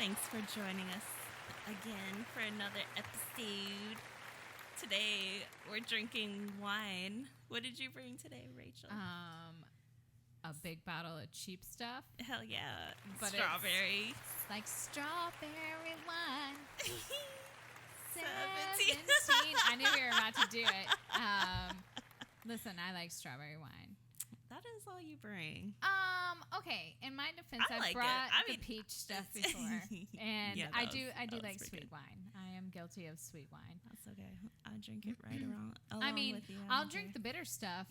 Thanks for joining us again for another episode. Today we're drinking wine. What did you bring today, Rachel? A big bottle of cheap stuff. Hell yeah. But strawberry. It's like strawberry wine. 17. 17. I knew we were about to do it. Listen, I like strawberry wine. That is all you bring. Okay. In my defense, I I've like brought it. the peach stuff before, and Yeah, I that do was like pretty sweet good. wine. I am guilty of sweet wine. That's okay. I'll drink it right along I mean, with you. I'll drink the bitter stuff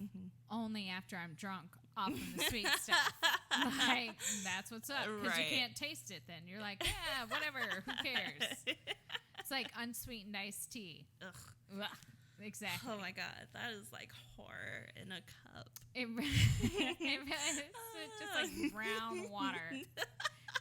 only after I'm drunk off of the sweet stuff. Like, that's what's up. Because you Right. can't taste it then. You're like, yeah, whatever. Who cares? It's like unsweetened iced tea. Ugh. Ugh. Exactly. Oh my god, that is like horror in a cup. It really is. It's just like brown water.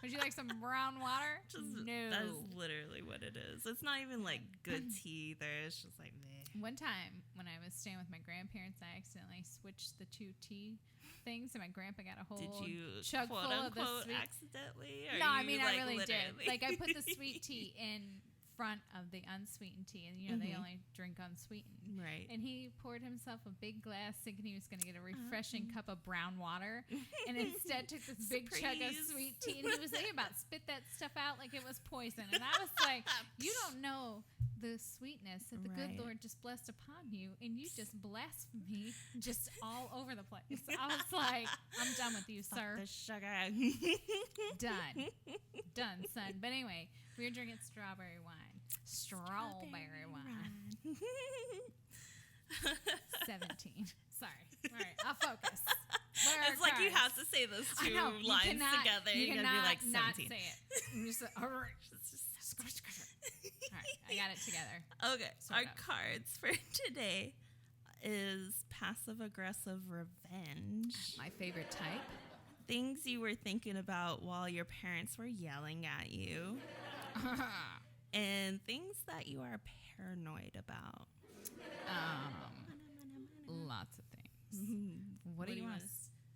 Would you like some brown water? No. That is literally what it is. It's not even like good tea either. It's just like meh. One time when I was staying with my grandparents, I accidentally switched the two tea things, and my grandpa got a whole Did you chug quote full of the unquote sweet. accidentally? Or No, I you, mean like, I really literally? did. Like I put the sweet tea in front of the unsweetened tea, and you know they only drink unsweetened. Right. And he poured himself a big glass, thinking he was going to get a refreshing cup of brown water, and instead took this big chug of Surprise. sweet tea. And he was thinking about spit that stuff out like it was poison. And I was like, you don't know the sweetness that the good Right. Lord just blessed upon you, and you just blasphemy just all over the place. I was like, I'm done with you, sir. The sugar. Done, son. But anyway, we were drinking strawberry wine. Strawberry wine. 17. Sorry. All right, I'll focus. What are It's our like you cards? have to say those I two know, you lines cannot- together. You You're cannot gonna be like not 17. say it. I'm just like, all right. All right, I got it together. Okay, Sort our of. cards for today is Passive Aggressive Revenge. My favorite type. Things you were thinking about while your parents were yelling at you. And things that you are paranoid about. Lots of things. What do you want to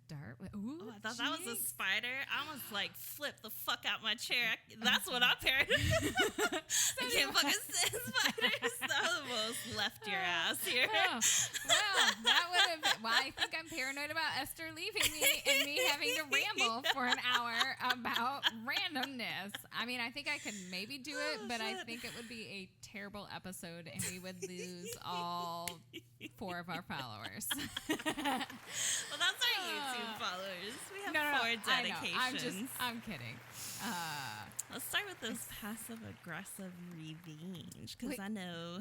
start with? Ooh, Oh, I thought that was a jinx. spider. I was like, flip the fuck out my chair. That's what I'm paranoid about. I can't fucking stand spiders. That almost left your ass here. Oh, well, that would have been. Well, I think I'm paranoid about Esther leaving me and me having to ramble for an hour about randomness. I mean, I think I could maybe do it, but I shit. think it would be a terrible episode and we would lose all 4 of our followers. Well, that's our YouTube followers. We have 4 I know. dedications. I'm kidding. Let's start with this passive aggressive revenge because Wait. I know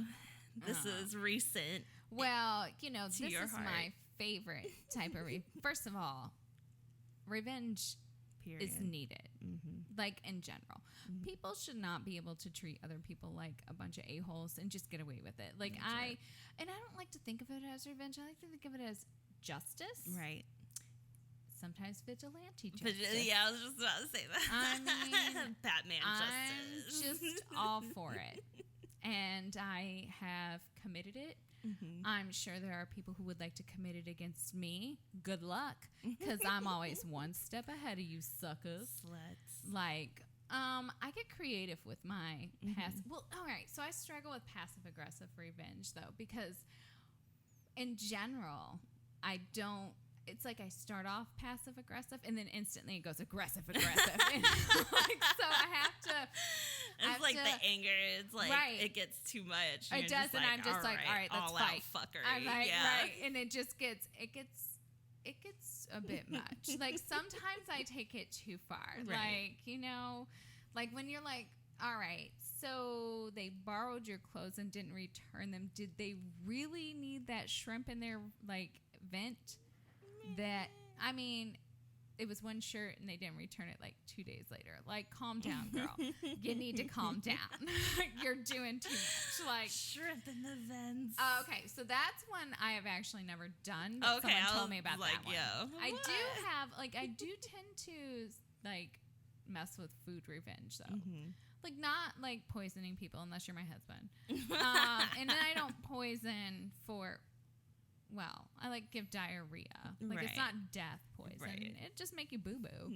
this is recent. Well, you know, this your is heart. my favorite type of First of all, revenge Period. is needed. Like in general, people should not be able to treat other people like a bunch of a-holes and just get away with it. Like I don't like to think of it as revenge. I like to think of it as justice. Right. Sometimes vigilante But, justice. yeah, I was just about to say that. I mean, Batman I'm justice. just all for it. And I have committed it. I'm sure there are people who would like to commit it against me. Good luck, because I'm always one step ahead of you suckers. Sluts. Like, I get creative with my passive. Well, all right. So I struggle with passive aggressive revenge though, because in general, I don't. It's like I start off passive aggressive and then instantly it goes aggressive. And, like, so I have to. It's like the anger. It's like Right. it gets too much. It does, and I'm just like, all right, let's all fight. out fuckery. I'm like, yeah. right, and it gets a bit much. Like sometimes I take it too far. Right. Like, you know, like when you're like, all right, so they borrowed your clothes and didn't return them. Did they really need that shrimp in their like vent? That, I mean, it was one shirt and they didn't return it like 2 days later. Like, calm down, girl. You need to calm down. You're doing too much. Like, Shrimp in the vents. okay, so that's one I have actually never done. But Okay, someone I told me about was that like, one. yo, I what? do have, like, I do tend to, like, mess with food revenge, though. Like, not, like, poisoning people unless you're my husband. And then I don't poison for well, I like give diarrhea. Like it's not death poison. Right. It just make you boo boo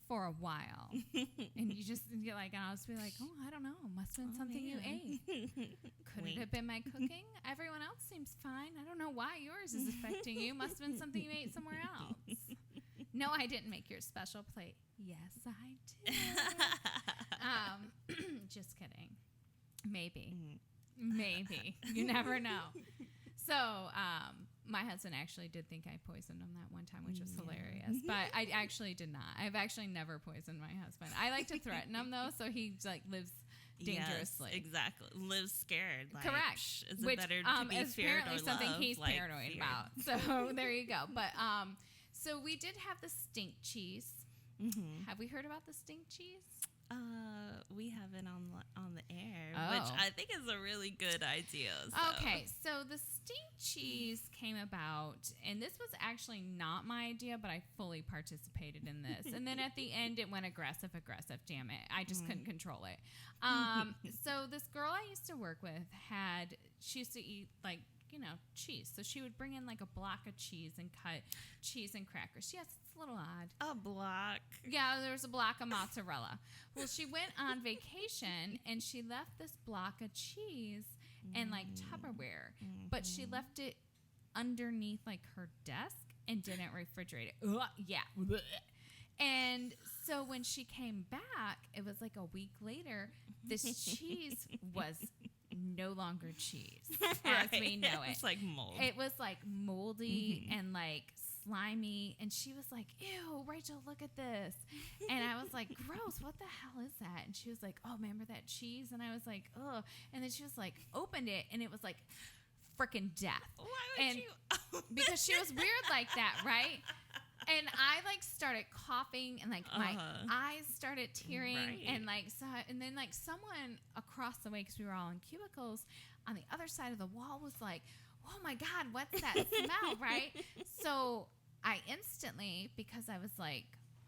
for a while, and you just get like, I'll just be like, oh, I don't know, must have been something you ate. Could it have been my cooking? Everyone else seems fine. I don't know why yours is affecting you. Must have been something you ate somewhere else. No, I didn't make your special plate. Yes, I did. Just kidding. Maybe. You never know. So, my husband actually did think I poisoned him that one time, which was hilarious. But I actually did not. I've actually never poisoned my husband. I like to threaten him, though, so he, like, lives dangerously. Yes, exactly. Lives scared. Like, correct. Is it which better to be is feared apparently or something loved? he's Like, paranoid feared. about. So, there you go. But, so we did have the stink cheese. Have we heard about the stink cheese? We have it on the air, Oh. which I think is a really good idea. So. Okay, so the stink cheese came about, and this was actually not my idea, but I fully participated in this. And then at the end, it went aggressive. Damn it, I just couldn't control it. So this girl I used to work with she used to eat like, cheese. So she would bring in like a block of cheese and cut cheese and crackers. Yes, it's a little odd. A block. Yeah, there was a block of mozzarella. Well, she went on vacation and she left this block of cheese in like Tupperware, but she left it underneath like her desk and didn't refrigerate it. Yeah. And so when she came back, it was like a week later, this cheese was no longer cheese as we know it. It's like mold. It was like moldy and like slimy, and she was like, ew, Rachel, look at this. And I was like, gross, what the hell is that? And she was like, oh, remember that cheese? And I was like, ugh. And then she was like, opened it, and it was like freaking death. Why would you because she was weird like that, right? And I like started coughing, and like my eyes started tearing, and like and then like someone across the way, because we were all in cubicles on the other side of the wall, was like, oh my God, what's that smell, right? So I instantly, because I was like,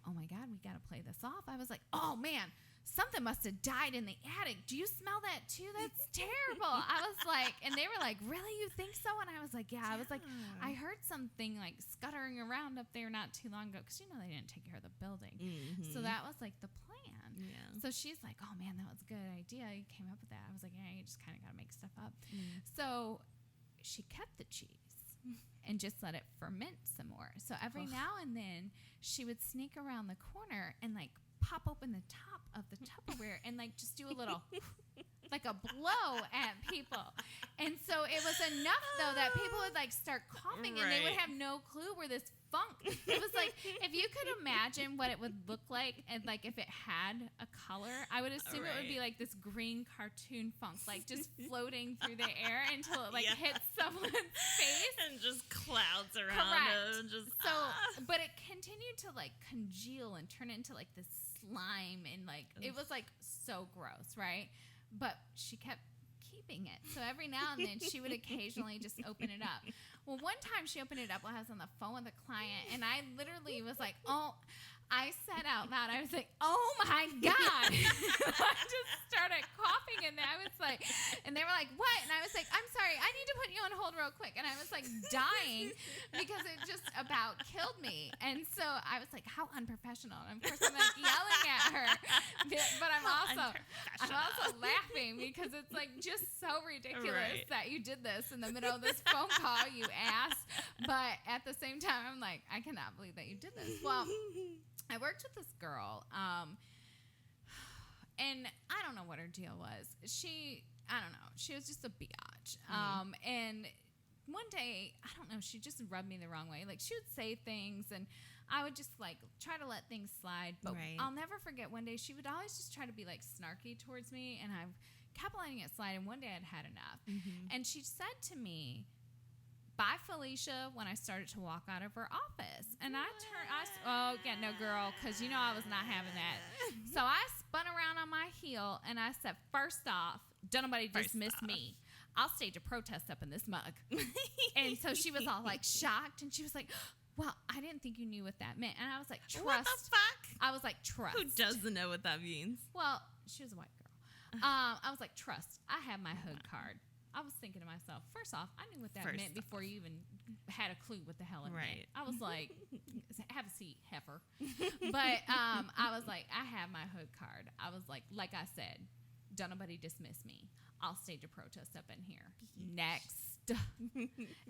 oh my God, we got to play this off. I was like, oh man, something must have died in the attic. Do you smell that too? That's terrible. I was like, and they were like, really? You think so? And I was like, yeah. I was like, I heard something like scuttering around up there not too long ago, because they didn't take care of the building. So that was like the plan. Yeah. So she's like, oh man, that was a good idea. You came up with that. I was like, yeah, you just kind of got to make stuff up. So she kept the cheese and just let it ferment some more. So every now and then she would sneak around the corner and like pop open the top of the Tupperware and like just do a little like a blow at people. And so it was enough though that people would like start coughing and they would have no clue where this funk. It was like, if you could imagine what it would look like, and like if it had a color, I would assume it would be like this green cartoon funk, like just floating through the air until it like hits someone's face and just clouds around. Correct. It. Just, but it continued to like congeal and turn into like this slime, and like it was like so gross, right? But she kept keeping it. So every now and then she would occasionally just open it up. Well, one time she opened it up while I was on the phone with a client, and I literally was like, oh, I said out loud, I was like, oh my God. I just started coughing, and I was like, and they were like, what? And I was like, I'm sorry, I need to put you on hold real quick. And I was like dying because it just about killed me. And so I was like, how unprofessional. And of course I'm like yelling at her, but I'm also laughing because it's like just so ridiculous that you did this in the middle of this phone call, you ass. But at the same time, I'm like, I cannot believe that you did this. Well, I worked with this girl, and I don't know what her deal was. She was just a biatch. And one day, I don't know, she just rubbed me the wrong way. Like, she would say things, and I would just, like, try to let things slide. But I'll never forget one day, she would always just try to be, like, snarky towards me, and I kept letting it slide, and one day I'd had enough. And she said to me, bye, Felicia, when I started to walk out of her office. And I turned, no, girl, because I was not having that. So I spun around on my heel, and I said, first off, don't nobody dismiss me. I'll stage a protest up in this mug. And so she was all, like, shocked, and she was like, well, I didn't think you knew what that meant. And I was like, trust. What the fuck? I was like, trust. Who doesn't know what that means? Well, she was a white girl. I was like, trust. I have my hood card. I was thinking to myself, first off, I knew what that First meant before you even had a clue what the hell it meant. I was like, have a seat, heifer. But I was like, I have my hood card. I was like I said, don't nobody dismiss me. I'll stage a protest up in here. Next.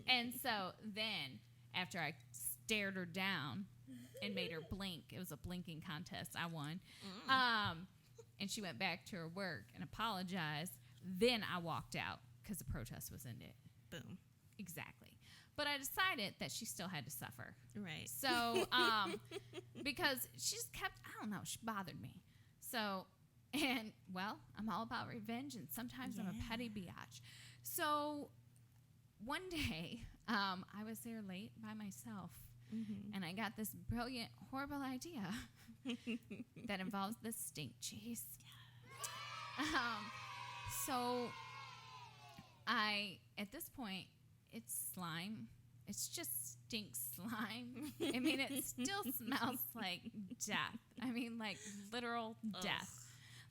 And so then after I stared her down and made her blink, it was a blinking contest. I won. And she went back to her work and apologized. Then I walked out because the protest was ended. Boom. Exactly. But I decided that she still had to suffer. Right. So, because she just kept, I don't know, she bothered me. So, and, well, I'm all about revenge, and sometimes I'm a petty biatch. So, one day, I was there late by myself, and I got this brilliant, horrible idea that involves the stink cheese. So, at this point, it's slime. It's just stink slime. I mean, it still smells like death. I mean, like literal death.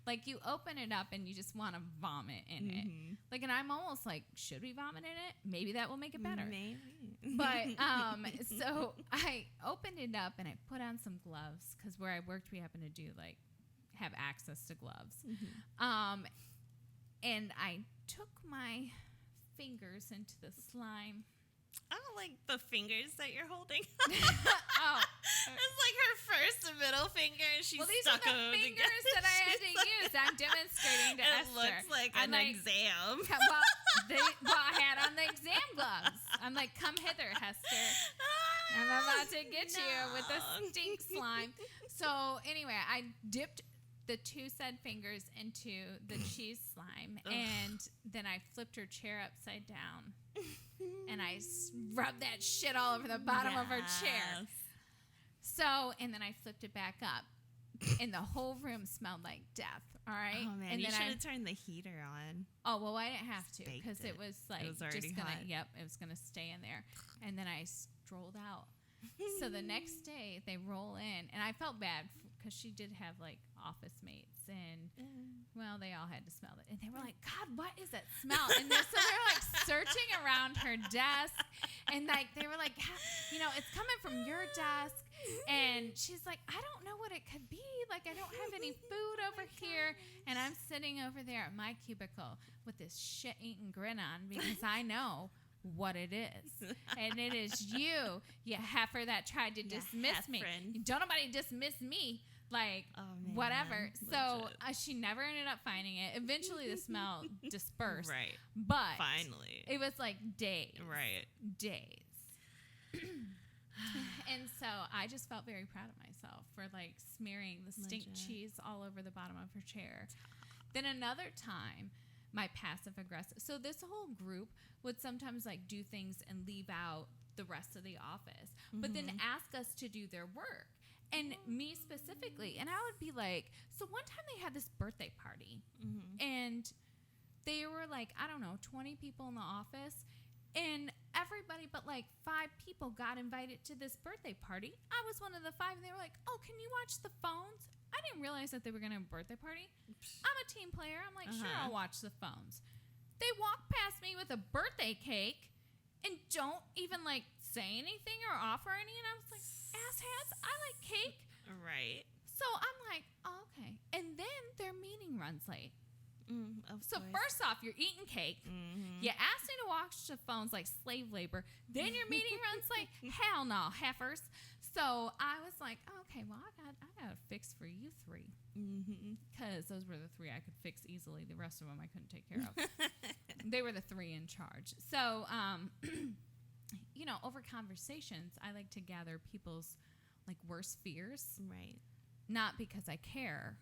Like you open it up and you just want to vomit in it. Like, and I'm almost like, should we vomit in it? Maybe that will make it better. Maybe. But, so I opened it up and I put on some gloves because where I worked, we happen to have access to gloves. And I took my fingers into the slime. I don't like the fingers that you're holding. Oh. It's like her first and middle finger, and she stuck them together. Well, these are the fingers that I had to use. I'm demonstrating to Esther. It looks like an exam. Well, I had on the exam gloves. I'm like, come hither, Hester. I'm about to get you with the stink slime. So anyway, I dipped the two said fingers into the cheese slime, and then I flipped her chair upside down, and I rubbed that shit all over the bottom of her chair. So, and then I flipped it back up, and the whole room smelled like death. All right. Oh man, and you then should have turned the heater on. Oh well, I didn't have to because it was like it was already just gonna. hot. Yep, it was gonna stay in there, and then I strolled out. So the next day they roll in, and I felt bad because she did have like office mates, and well, they all had to smell it, and they were like, "God, what is that smell?" And so they were like searching around her desk, and like they were like, it's coming from your desk, and she's like, "I don't know what it could be. Like, I don't have any food over here," and I'm sitting over there at my cubicle with this shit-eating grin on because I know what it is, and it is you heifer that tried to dismiss me. Don't nobody dismiss me, like whatever. So she never ended up finding it. Eventually the smell dispersed, right? But finally it was like days, and so I just felt very proud of myself for like smearing the stink cheese all over the bottom of her chair. Then another time, my passive aggressive. So this whole group would sometimes like do things and leave out the rest of the office, but then ask us to do their work. And me specifically. And I would be like, so one time they had this birthday party and they were like, I don't know, 20 people in the office, and everybody but like 5 people got invited to this birthday party. I was one of the 5, and they were like, oh, can you watch the phones? I didn't realize that they were going to have a birthday party. I'm a team player. I'm like, sure, I'll watch the phones. They walk past me with a birthday cake and don't even like say anything or offer any. And I was like, asshats, I like cake. Right. So I'm like, oh, okay. And then their meeting runs late. So course. First off, you're eating cake. You asked me to watch the phones like slave labor. Then your meeting runs late. Hell no, heifers. So I was like, oh, okay, well, I got a fix for you 3. Because those were the 3 I could fix easily. The rest of them I couldn't take care of. They were the 3 in charge. So, over conversations, I like to gather people's like worst fears. Right. Not because I care,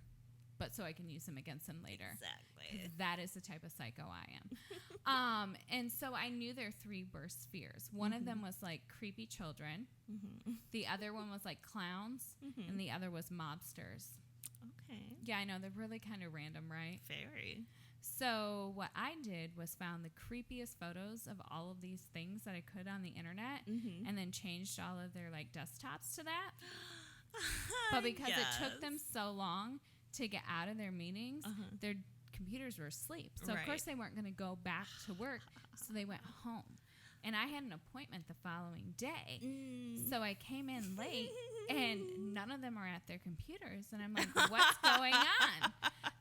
but so I can use them against them later. Exactly. That is the type of psycho I am. And so I knew their 3 worst fears. One of them was like creepy children. The other one was like clowns. And the other was mobsters. Okay. Yeah, I know. They're really kind of random, right? Very. So what I did was found the creepiest photos of all of these things that I could on the internet and then changed all of their like desktops to that. But because it took them so long to get out of their meetings, their computers were asleep. So, of course, they weren't going to go back to work. So they went home. And I had an appointment the following day. So I came in late, and none of them are at their computers. And I'm like, what's going on?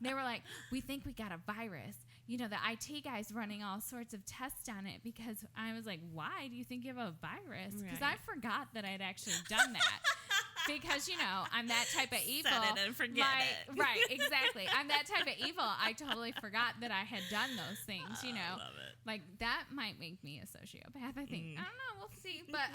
They were like, we think we got a virus. You know, the IT guy's running all sorts of tests on it, because I was like, why do you think you have a virus? Because I forgot that I'd actually done that. Because, you know, I'm that type of evil. Set it and forget it. Right, exactly. I'm that type of evil. I totally forgot that I had done those things, you know. I love it. Like, that might make me a sociopath, I think. I don't know. We'll see. But,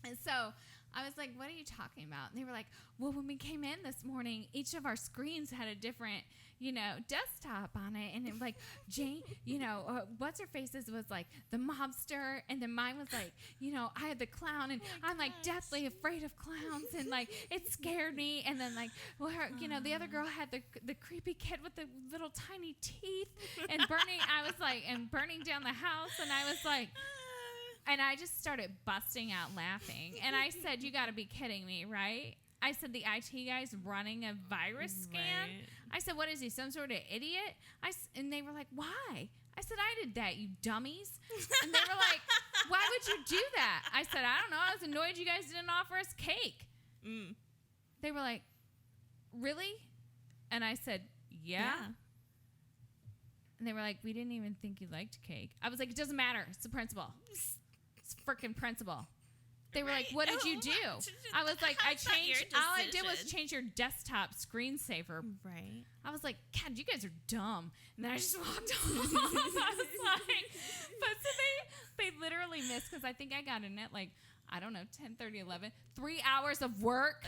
and so I was like, what are you talking about? And they were like, well, when we came in this morning, each of our screens had a different, you know, desktop on it. And it was like, Jane, you know, what's her faces was like the mobster. And then mine was like, you know, I had the clown, and I'm like deathly afraid of clowns. And like, it scared me. And then like, well, her, you know, the other girl had the creepy kid with the little tiny teeth and burning down the house. And I was like, and I just started busting out laughing. And I said, you got to be kidding me, right? I said, the IT guy's running a virus scan? Right. I said, what is he, some sort of idiot? And they were like, why? I said, I did that, you dummies. And they were like, why would you do that? I said, I don't know. I was annoyed you guys didn't offer us cake. They were like, really? And I said, yeah. And they were like, we didn't even think you liked cake. I was like, it doesn't matter. It's the principal. It's freaking principal. They were like, what did you do? I was like, all I did was change your desktop screensaver. Right. I was like, God, you guys are dumb. And then I just walked off. I was like, but so they literally missed, because I think I got in at like, I don't know, 10:30, 11, 3 hours of work.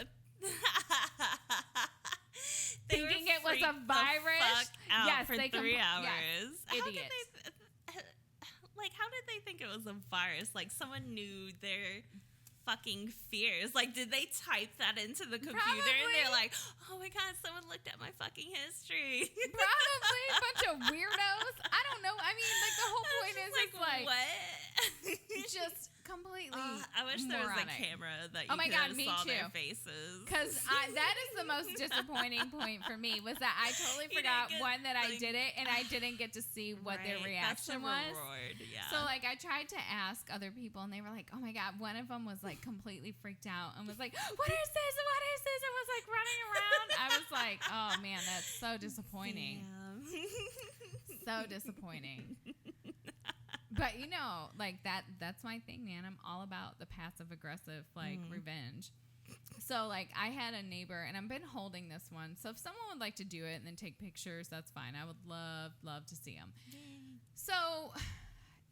Thinking it was a virus. Yes, for 3 hours. Yes, idiots. How did they think it was a virus? Like, someone knew their fucking fears. Like, did they type that into the computer? Probably. And they're like, oh my God, someone looked at my fucking history. Probably a bunch of weirdos. I don't know. I mean, like, the whole point is like what? just completely I wish there was a moronic. camera that you Oh my God, me saw too. their faces. Because that is the most disappointing point for me, was that I totally forgot, one, that I did it, and I didn't get to see what their reaction was. Reward, yeah. So, like, I tried to ask other people, and they were like, oh my God. One of them was, like, completely freaked out and was like, what is this? What is this? And was, like, running around. I was like, oh, man, that's so disappointing. So disappointing. But, you know, like, that's my thing, man. I'm all about the passive aggressive, like, revenge. So, like, I had a neighbor, and I've been holding this one. So if someone would like to do it and then take pictures, that's fine. I would love to see them. So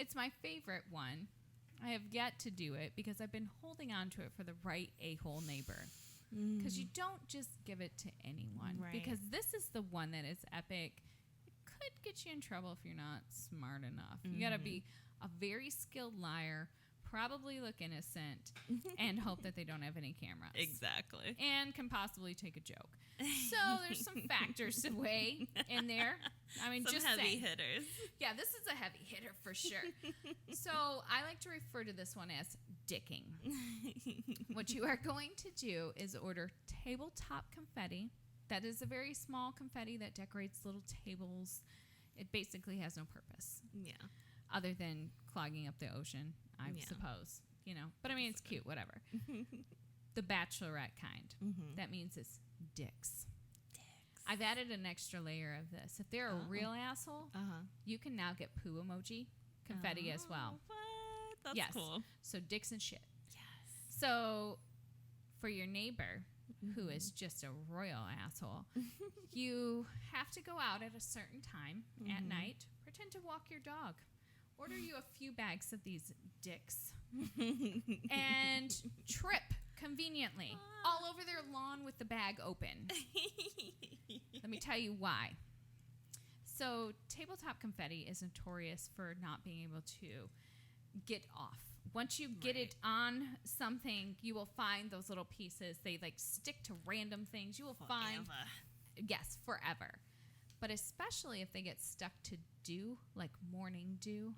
it's my favorite one. I have yet to do it because I've been holding on to it for the right a-hole neighbor. Because you don't just give it to anyone. Right. Because this is the one that is epic. Could get you in trouble if you're not smart enough. You got to be a very skilled liar, probably look innocent, and hope that they don't have any cameras. Exactly. And can possibly take a joke. So there's some factors to weigh in there. I mean, some just heavy saying. hitters. Yeah, this is a heavy hitter for sure. So I like to refer to this one as dicking. What you are going to do is order tabletop confetti. That is a very small confetti that decorates little tables. It basically has no purpose. Yeah. Other than clogging up the ocean, I suppose. You know, but I mean, it's cute, whatever. The bachelorette kind. That means it's dicks. I've added an extra layer of this. If they're a real asshole, you can now get poo emoji confetti as well. What? That's cool. So dicks and shit. Yes. So for your neighbor, who is just a royal asshole, you have to go out at a certain time at night, pretend to walk your dog, order you a few bags of these dicks, and trip conveniently all over their lawn with the bag open. Let me tell you why. So tabletop confetti is notorious for not being able to get off. Once you get it on something, you will find those little pieces. They like stick to random things. You will find, yes, forever. But especially if they get stuck to dew, like morning dew.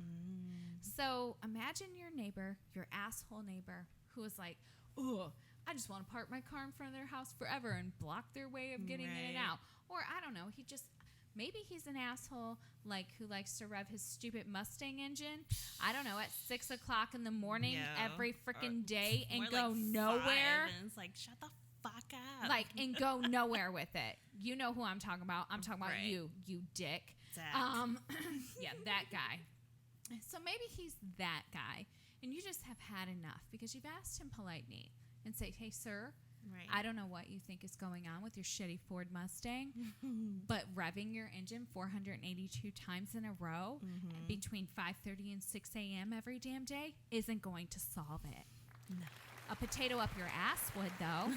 So imagine your neighbor, your asshole neighbor, who is like, oh, I just want to park my car in front of their house forever and block their way of getting in and out. Or I don't know, he just Maybe he's an asshole, like, who likes to rev his stupid Mustang engine, I don't know, at 6 o'clock in the morning every freaking day and go nowhere. And it's like, shut the fuck up. Like, and go nowhere with it. You know who I'm talking about. I'm talking about you dick. Zach. Yeah, that guy. So maybe he's that guy, and you just have had enough because you've asked him politely and say, hey, sir, I don't know what you think is going on with your shitty Ford Mustang, but revving your engine 482 times in a row between 5:30 and 6 a.m. every damn day isn't going to solve it. No. A potato up your ass would, though.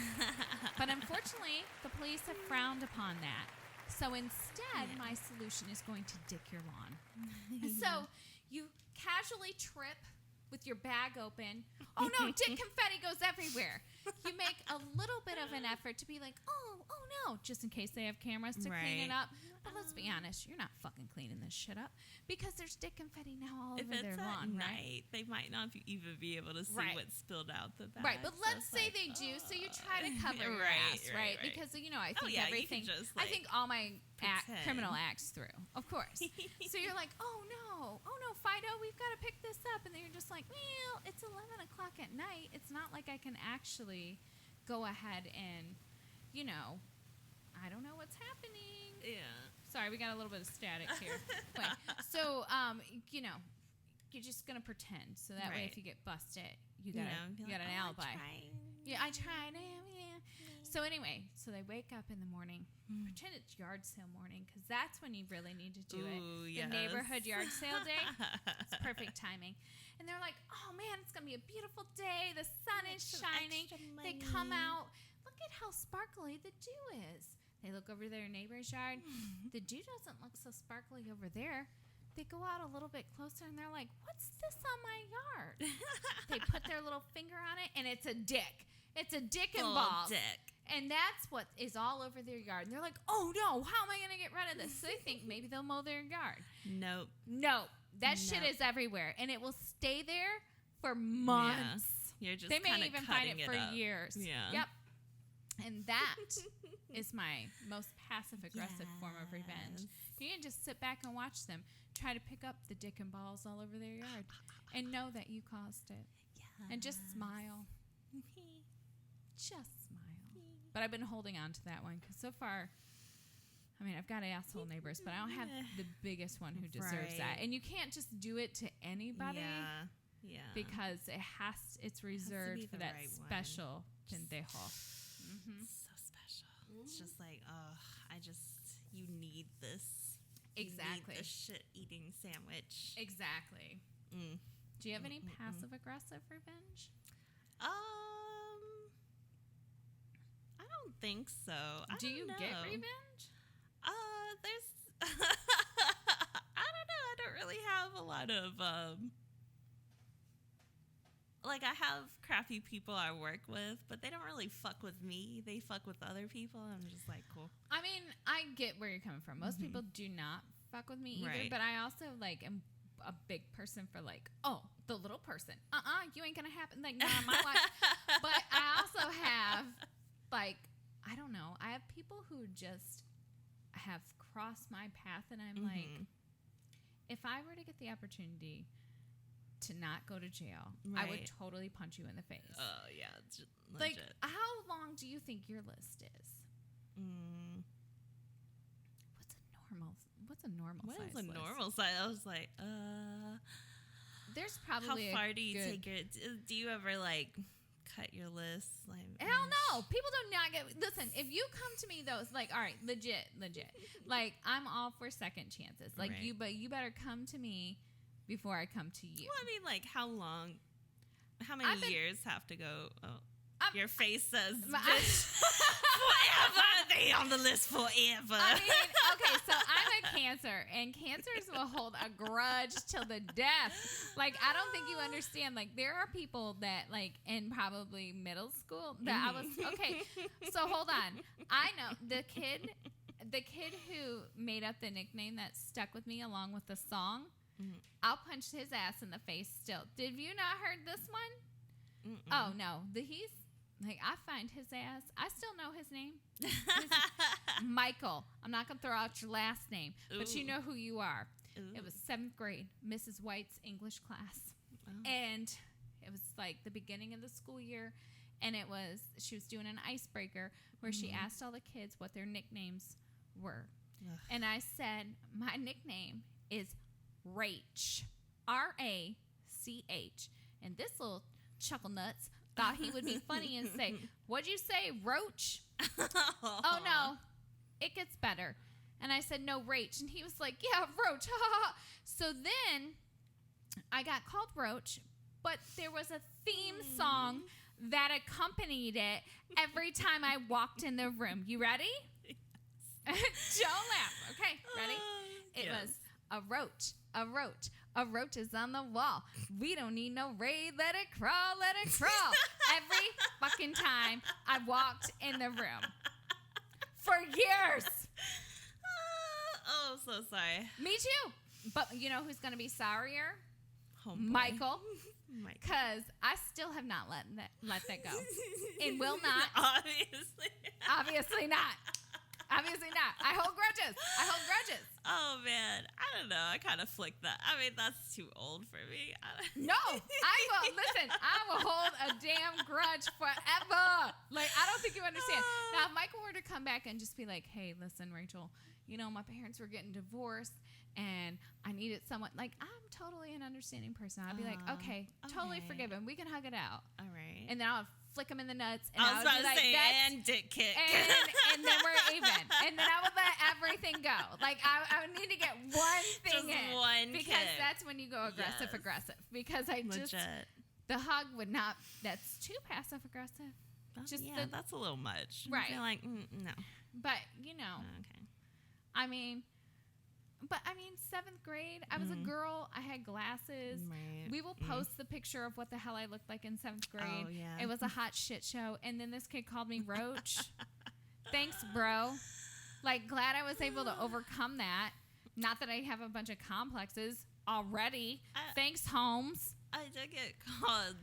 But unfortunately, the police have frowned upon that. So instead, my solution is going to dick your lawn. So you casually trip with your bag open. Oh no, dick confetti goes everywhere. You make a little bit of an effort to be like, oh no, just in case they have cameras to clean it up. But let's be honest, you're not fucking cleaning this shit up because there's dick confetti now all over their lawn, right? They might not even be able to see what's spilled out the back. Right, but let's say they do, so you try to cover your ass, right? Because, you know, I think everything, I think all my criminal acts through, of course. So you're like, oh no, Fido, we've got to pick this up. And then you're just like, well, it's 11 o'clock at night. It's not like I can actually go ahead and, you know, I don't know what's happening. Yeah. Sorry, we got a little bit of static here. So, you know, you're just going to pretend. So that way if you get busted, you got an alibi. I tried. So anyway, so they wake up in the morning, pretend it's yard sale morning, because that's when you really need to do it. The neighborhood yard sale day. It's perfect timing. And they're like, oh man, it's going to be a beautiful day. The sun is shining. They come out. Look at how sparkly the dew is. They look over their neighbor's yard. The dew doesn't look so sparkly over there. They go out a little bit closer and they're like, what's this on my yard? They put their little finger on it and it's a dick. It's a dick and balls. Dick. And that's what is all over their yard. And they're like, oh no, how am I going to get rid of this? So they think maybe they'll mow their yard. Nope. That shit is everywhere. And it will stay there for months. Yeah. You're just they may even find it for years. Yeah. Yep. And that is my most passive-aggressive form of revenge. You can just sit back and watch them try to pick up the dick and balls all over their yard and know that you caused it. Yeah. And just smile. Just smile. But I've been holding on to that one because so far, I mean, I've got asshole neighbors, but I don't have the biggest one who deserves that. And you can't just do it to anybody. Yeah. Because it's reserved for that special pendejo. So special. It's just like, you need this. Exactly. You need the shit-eating sandwich. Exactly. Do you have any passive-aggressive revenge? I don't think so. Do you get revenge? There's... I don't know. I don't really have a lot of... Like, I have crappy people I work with, but they don't really fuck with me. They fuck with other people. I'm just like, cool. I mean, I get where you're coming from. Most people do not fuck with me either, but I also, like, am a big person for, like, oh, the little person. You ain't gonna happen. Like, not on my watch. But I also have, like, I don't know. I have people who just have crossed my path, and I'm like, if I were to get the opportunity to not go to jail, I would totally punch you in the face. Oh, yeah. It's legit. Like, how long do you think your list is? What's a normal size list? What is a normal size? I was like, there's probably how far do you take it? Do you ever, like, cut your list? Like, hell no. People do not get... Listen, if you come to me, though, it's like, all right, legit. Like, I'm all for second chances. Like, you better come to me before I come to you. Well, I mean, like, how many years have to go? Oh, your face says forever. They on the list forever. I mean, okay, so I'm a Cancer, and Cancers will hold a grudge till the death. Like, I don't think you understand. Like, there are people that, like, in probably middle school that I was, okay, so hold on. I know the kid who made up the nickname that stuck with me along with the song, I'll punch his ass in the face still. Did you not heard this one? Oh, no. Like, I find his ass. I still know his name. Michael. I'm not going to throw out your last name, but you know who you are. Ooh. It was 7th grade, Mrs. White's English class. Oh. And it was like the beginning of the school year. And she was doing an icebreaker where she asked all the kids what their nicknames were. Ugh. And I said, my nickname is Rach. R-A-C-H. And this little chuckle nuts thought he would be funny and say, what'd you say, Roach? Oh, no. It gets better. And I said, no, Rach. And he was like, yeah, Roach. So then I got called Roach, but there was a theme song that accompanied it every time I walked in the room. You ready? Yes. Don't laugh. Okay, ready? It was a roach, a roach. A roach is on the wall. We don't need no raid. Let it crawl, let it crawl. Every fucking time I walked in the room. For years. Oh, so sorry. Me too. But you know who's going to be sorrier? Homeboy. Michael. Because I still have not let that go. And will not. Obviously not. Obviously not. I hold grudges. Oh, man. I don't know. I kind of flicked that. I mean, that's too old for me. No. I will hold a damn grudge forever. Like, I don't think you understand. Now, if Michael were to come back and just be like, hey, listen, Rachel, you know, my parents were getting divorced and I needed someone. Like, I'm totally an understanding person. I'd be like, okay, totally forgive him. We can hug it out. All right. And then I'll flick him in the nuts. And I was about to say, and dick kick. And then we're even. And then I would let everything go. Like, I would need to get one thing just in. One because kick. That's when you go aggressive. Because I Legit. The hug would not, that's too passive aggressive. That's a little much. Right. I feel like, no. But, you know. Okay. I mean, 7th grade, I was a girl. I had glasses. Right. We will post the picture of what the hell I looked like in 7th grade. Oh, yeah. It was a hot shit show. And then this kid called me Roach. Thanks, bro. Like, glad I was able to overcome that. Not that I have a bunch of complexes already. Thanks, Holmes. I did get called.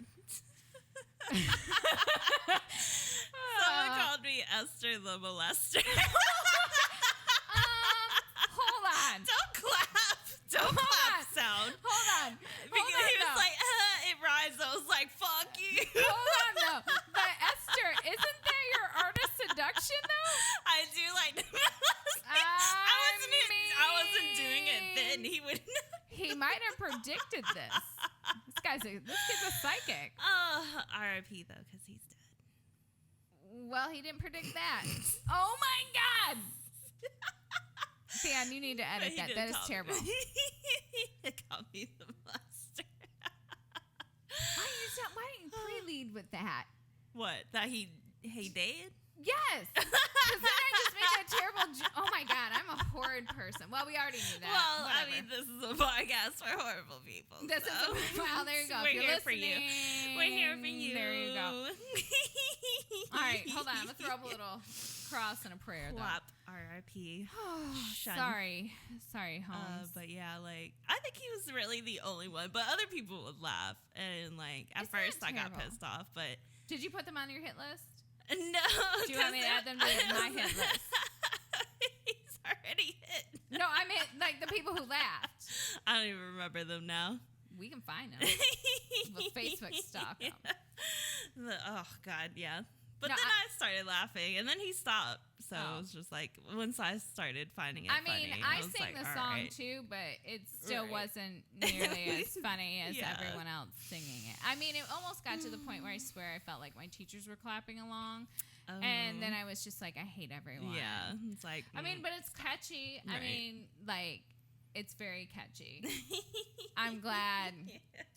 Someone called me Esther the Molester. Hold on. Don't clap. Don't clap sound. Hold on. Because he was like, it rhymes. I was like, fuck you. Hold on, though. But Esther, isn't that your art of seduction, though? I do like I wasn't doing it then. He might have predicted this. This kid's a psychic. R.I.P. though, because he's dead. Well, he didn't predict that. Oh my God. Dan, you need to edit that. That is terrible. He called me the Molester. Why didn't you pre-lead with that? What? That he did? Yes. Because then I just made that terrible oh my God, I'm a horrid person. Well, we already knew that. Well, Whatever. I mean, this is a podcast for horrible people. Well, there you go. We're here for you. We're here for you. There you go. All right, hold on. I'm going to throw up a little cross and a prayer. Clap. R.I.P. Sorry, Holmes. But yeah, like, I think he was really the only one, but other people would laugh. And, like, at first I got pissed off, but. Did you put them on your hit list? No. Do you want me to add them to my hit list? He's already hit. No, I meant like the people who laughed. I don't even remember them now. We can find them. We'll Facebook stalk them. Oh, God, yeah. But then I started laughing, and then he stopped. So it was just like, once I started finding it funny, I was sing like, the all song right. too, but it still wasn't nearly as funny as everyone else singing it. I mean, it almost got to the point where I swear I felt like my teachers were clapping along. And then I was just like, I hate everyone. Yeah. It's like, I mean, but it's catchy. Right. I mean, like, it's very catchy. I'm glad.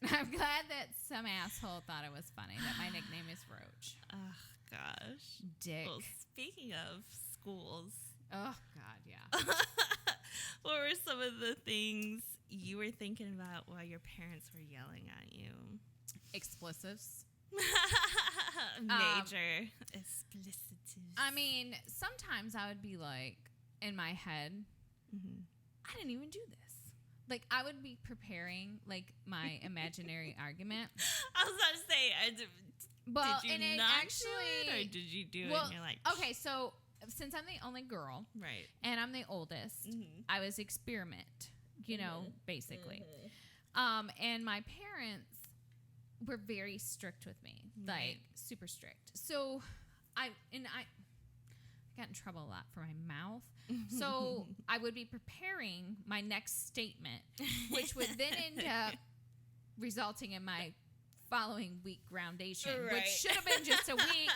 I'm glad that some asshole thought it was funny that my nickname is Roach. Oh, gosh. Dick. Well, speaking of schools. Oh, God, yeah. What were some of the things you were thinking about while your parents were yelling at you? Explosives. Major explicitives. I mean, sometimes I would be like, in my head, I didn't even do this. Like, I would be preparing, like, my imaginary argument. I was about to say, Well, did you and it not actually, do it, or did you do it and you're like, okay, so since I'm the only girl, right, and I'm the oldest, I was experiment, you know, basically. And my parents were very strict with me, like super strict. So I got in trouble a lot for my mouth. So I would be preparing my next statement, which would then end up resulting in my following week groundation, which should have been just a week.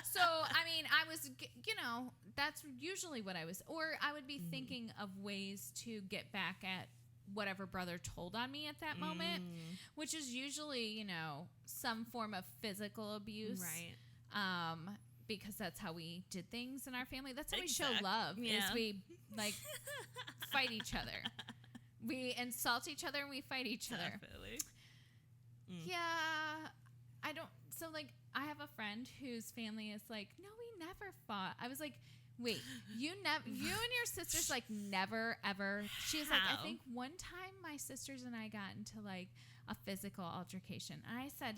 So, I mean, I was, you know, that's usually what I was, or I would be thinking of ways to get back at whatever brother told on me at that moment, which is usually, you know, some form of physical abuse. Right. Because that's how we did things in our family. That's how we show love, is we, like, fight each other. We insult each other and we fight each other. Definitely. Yeah, I don't. So, like, I have a friend whose family is like, no, we never fought. I was like, wait, you and your sisters, like, never, ever. She's like, I think one time my sisters and I got into, like, a physical altercation. And I said,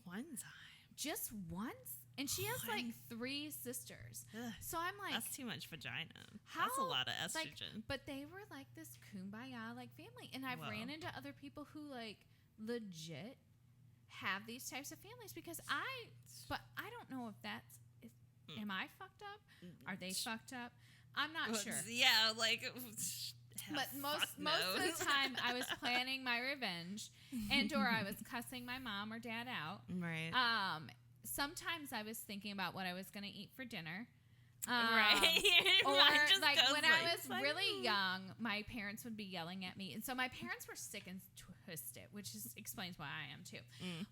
one time? Just once? And she has, like, 3 sisters. Ugh, so I'm like, that's too much vagina. That's a lot of estrogen. Like, but they were, like, this kumbaya, like, family. And I've ran into other people who, like, legit have these types of families because but I don't know if that's, am I fucked up? Are they fucked up? I'm not sure. Yeah, like, but most of the time I was planning my revenge and or I was cussing my mom or dad out. Right. Sometimes I was thinking about what I was going to eat for dinner. Right. Or like when I was really young, my parents would be yelling at me. And so my parents were sick and twisted, which explains why I am too.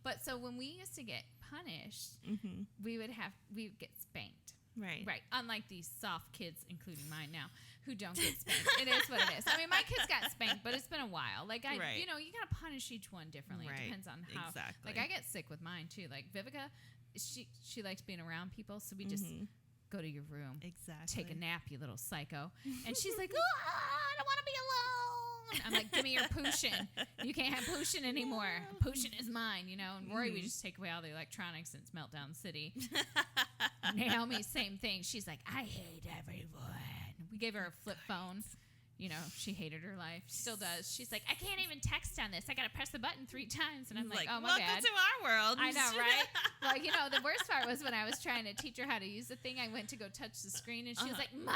But so when we used to get punished, we would get spanked. Right. Right. Unlike these soft kids, including mine now, who don't get spanked. It is what it is. I mean, my kids got spanked, but it's been a while. Like, you know, you got to punish each one differently. Right. It depends on how. Exactly. Like, I get sick with mine, too. Like, Vivica, she likes being around people, so we just go to your room. Exactly. Take a nap, you little psycho. And she's like, I don't want to be alone. I'm like, give me your Pushin. You can't have Pushin anymore. Pushin is mine, you know. And Rory, we just take away all the electronics since Meltdown City. Naomi, same thing. She's like, I hate everyone. We gave her a flip phone. You know, she hated her life. She still does. She's like, I can't even text on this. I got to press the button 3 times. And I'm like, oh, my bad. Welcome to our world. I know, right? Well, you know, the worst part was when I was trying to teach her how to use the thing, I went to go touch the screen, and she was like, Mom,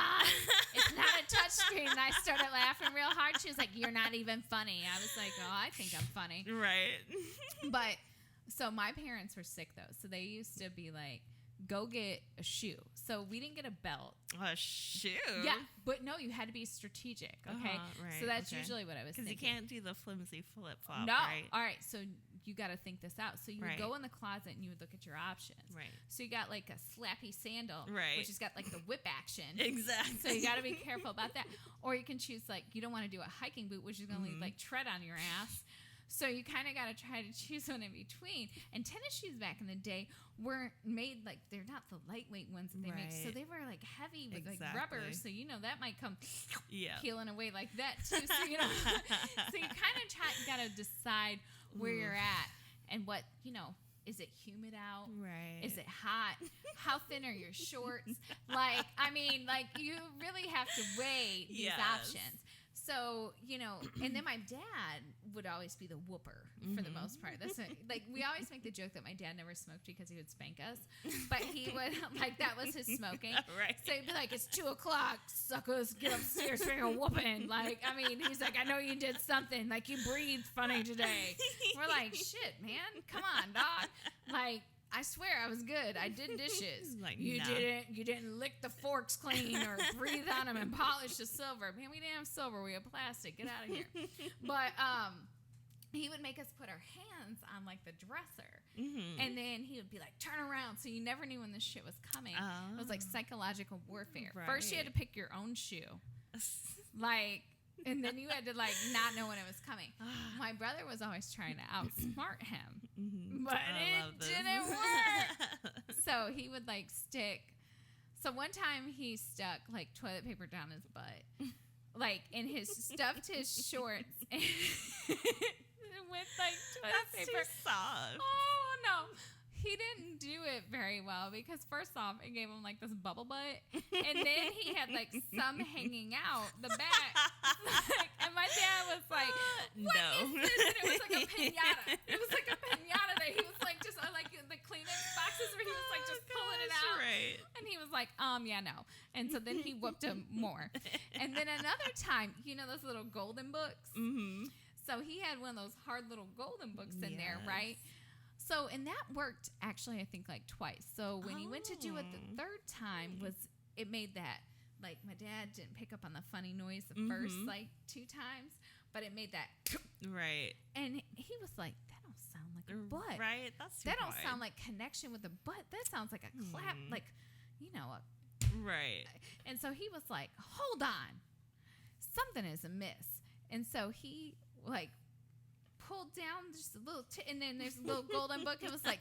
it's not a touch screen. And I started laughing real hard. She was like, you're not even funny. I was like, oh, I think I'm funny. Right. But, so my parents were sick, though. So they used to be like, go get a shoe. So we didn't get a belt. A shoe? Yeah, but no, you had to be strategic, okay? Right, so that's usually what I was thinking. Because you can't do the flimsy flip-flop, no. right? All right, so you got to think this out. So you would go in the closet and you would look at your options. Right. So you got like a slappy sandal, which has got like the whip action. Exactly. So you got to be careful about that. Or you can choose like, you don't want to do a hiking boot, which is going to leave like tread on your ass. So you kind of got to try to choose one in between. And tennis shoes back in the day weren't made like, they're not the lightweight ones that they make. So they were like heavy with like rubber. So, you know, that might come peeling away like that too. So, you know, so you kind of got to decide where you're at and what, you know, is it humid out? Right. Is it hot? How thin are your shorts? Like, I mean, like you really have to weigh these options. So, you know, and then my dad would always be the whooper for the most part. That's like, we always make the joke that my dad never smoked because he would spank us. But he would, like, that was his smoking. Right. So he'd be like, it's 2:00, suckers, get upstairs for your whooping. Like, I mean, he's like, I know you did something. Like, you breathed funny today. We're like, shit, man, come on, dog. Like, I swear I was good. I did dishes. Like, you didn't lick the forks clean or breathe on them and polish the silver. Man, we didn't have silver. We had plastic. Get out of here. But he would make us put our hands on like the dresser. And then he would be like, turn around. So you never knew when this shit was coming. It was like psychological warfare. Right. First you had to pick your own shoe. Like, and then you had to like not know when it was coming. My brother was always trying to outsmart him. But it didn't work. So he would like stick. So one time he stuck like toilet paper down his butt, like in stuffed his shorts with like toilet paper. Too soft. Oh no! he didn't do it very well because first off, it gave him like this bubble butt, and then he had like some hanging out the back. And my dad was like, "What is this?" And it was like a pinata. It was like a pinata that he was like just like the Kleenex boxes where he was like just pulling it out. Right. And he was like, yeah, no. And so then he whooped him more. And then another time, you know those little golden books? Mm-hmm. So he had one of those hard little golden books in there, right? So, and that worked actually, I think, like twice. So when he went to do it the third time, it made that, like, my dad didn't pick up on the funny noise the first, like, 2 times, but it made that. Right. And he was like, that don't sound like a butt. Right. That's that don't sound like connection with the butt. That sounds like a clap, like, you know, right. And so he was like, hold on. Something is amiss. And so he, like, pulled down just a little, and then there's a little golden book. It was like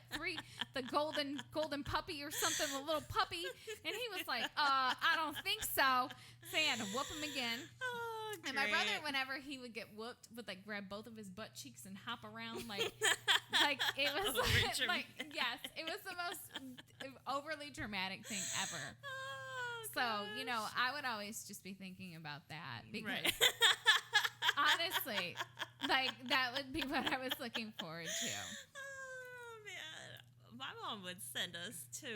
the golden puppy or something, a little puppy. And he was like, I don't think so. So I had to whoop him again. Oh, and my brother, whenever he would get whooped, would like grab both of his butt cheeks and hop around like it was like yes, it was the most overly dramatic thing ever. Oh, so, gosh. you know, I would always just be thinking about that because honestly, like that would be what I was looking forward to. Oh, man. My mom would send us to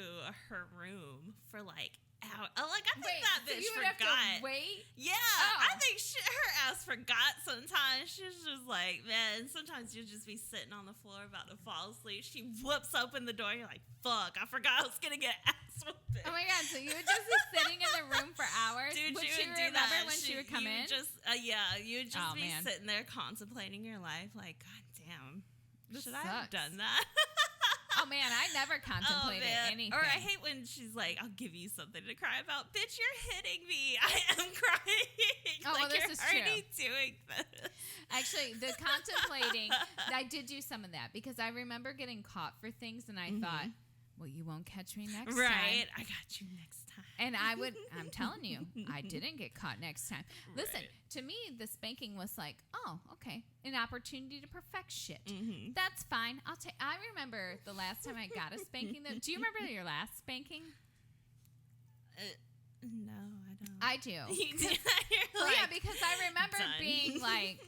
her room for like hours. Like, I think that bitch you would forgot. have to wait? Yeah. Oh. I think her ass forgot sometimes. She's just like, man, sometimes you'll just be sitting on the floor about to fall asleep. She whoops open the door. And you're like, fuck, I forgot I was going to get ass whooped. Oh my God. So you would just be sitting in the room for hours? Dude, would she you would do remember that. when she would come in? You would just be man. sitting there contemplating your life like, God damn, should I have sucks. done that? Oh man, I never contemplated anything. Or I hate when she's like, I'll give you something to cry about. Bitch, you're hitting me. I am crying. Oh, like, well, this you're is already true. doing this. Actually, the contemplating, I did do some of that because I remember getting caught for things and I thought, well, you won't catch me next time. Right. I got you next time. And I'm telling you, I didn't get caught next time. Listen, to me, the spanking was like, oh, okay, an opportunity to perfect shit. That's fine. I remember the last time I got a spanking. Do you remember your last spanking? No, I don't. I do. You do? Well, yeah, because I remember done. being like,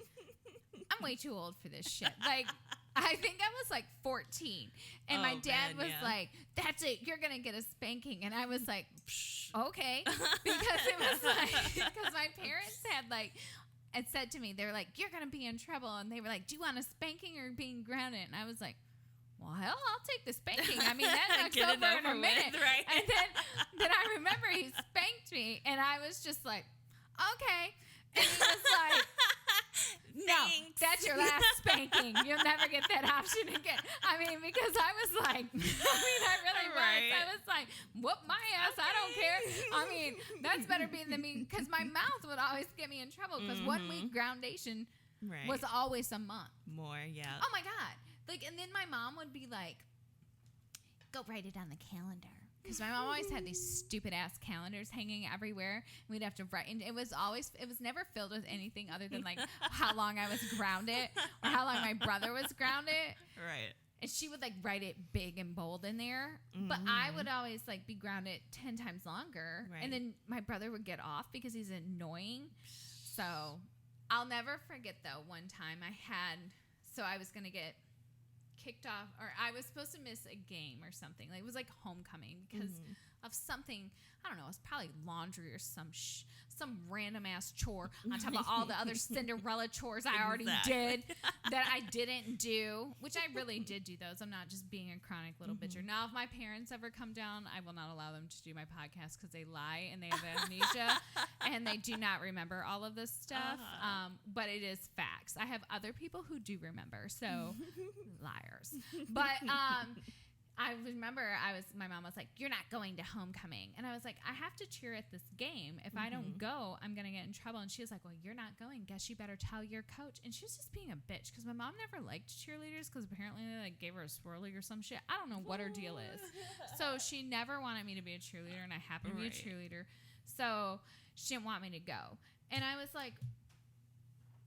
I'm way too old for this shit. Like, I think I was like 14. And my dad was like, that's it. You're going to get a spanking. And I was like, okay. Because it was like, because my parents had said to me, they were like, you're going to be in trouble. And they were like, do you want a spanking or being grounded? And I was like, well, hell, I'll take the spanking. I mean, that knocks over in a minute. Right? And then I remember he spanked me. And I was just like, okay. And he was like, no, that's your last spanking. You'll never get that option again. I mean, because I was like, I really was. I was like, whoop my ass. I don't care. I mean, that's better being than me. Because my mouth would always get me in trouble. Because 1 week groundation was always a month. More, yeah. Oh, my God. Like, and then my mom would be like, go write it on the calendar. Because my mom always had these stupid ass calendars hanging everywhere. We'd have to write, and it was never filled with anything other than like how long I was grounded or how long my brother was grounded. Right. And she would like write it big and bold in there. But I would always like be grounded 10 times longer. Right. And then my brother would get off because he's annoying. So I'll never forget though, one time I was going to get kicked off, or I was supposed to miss a game or something. Like, it was like homecoming because of something. I don't know. It was probably laundry or some random ass chore on top of all the other Cinderella chores I already did that I didn't do, which I really did do those. I'm not just being a chronic little bitcher. Now, if my parents ever come down, I will not allow them to do my podcast because they lie and they have amnesia and they do not remember all of this stuff. But it is facts. I have other people who do remember, so liars. But I remember my mom was like, you're not going to homecoming. And I was like, I have to cheer at this game. If I don't go, I'm going to get in trouble. And she was like, well, you're not going. Guess you better tell your coach. And she was just being a bitch because my mom never liked cheerleaders because apparently they like gave her a swirly or some shit. I don't know what her deal is. So she never wanted me to be a cheerleader, and I happened to be a cheerleader. So she didn't want me to go. And I was like,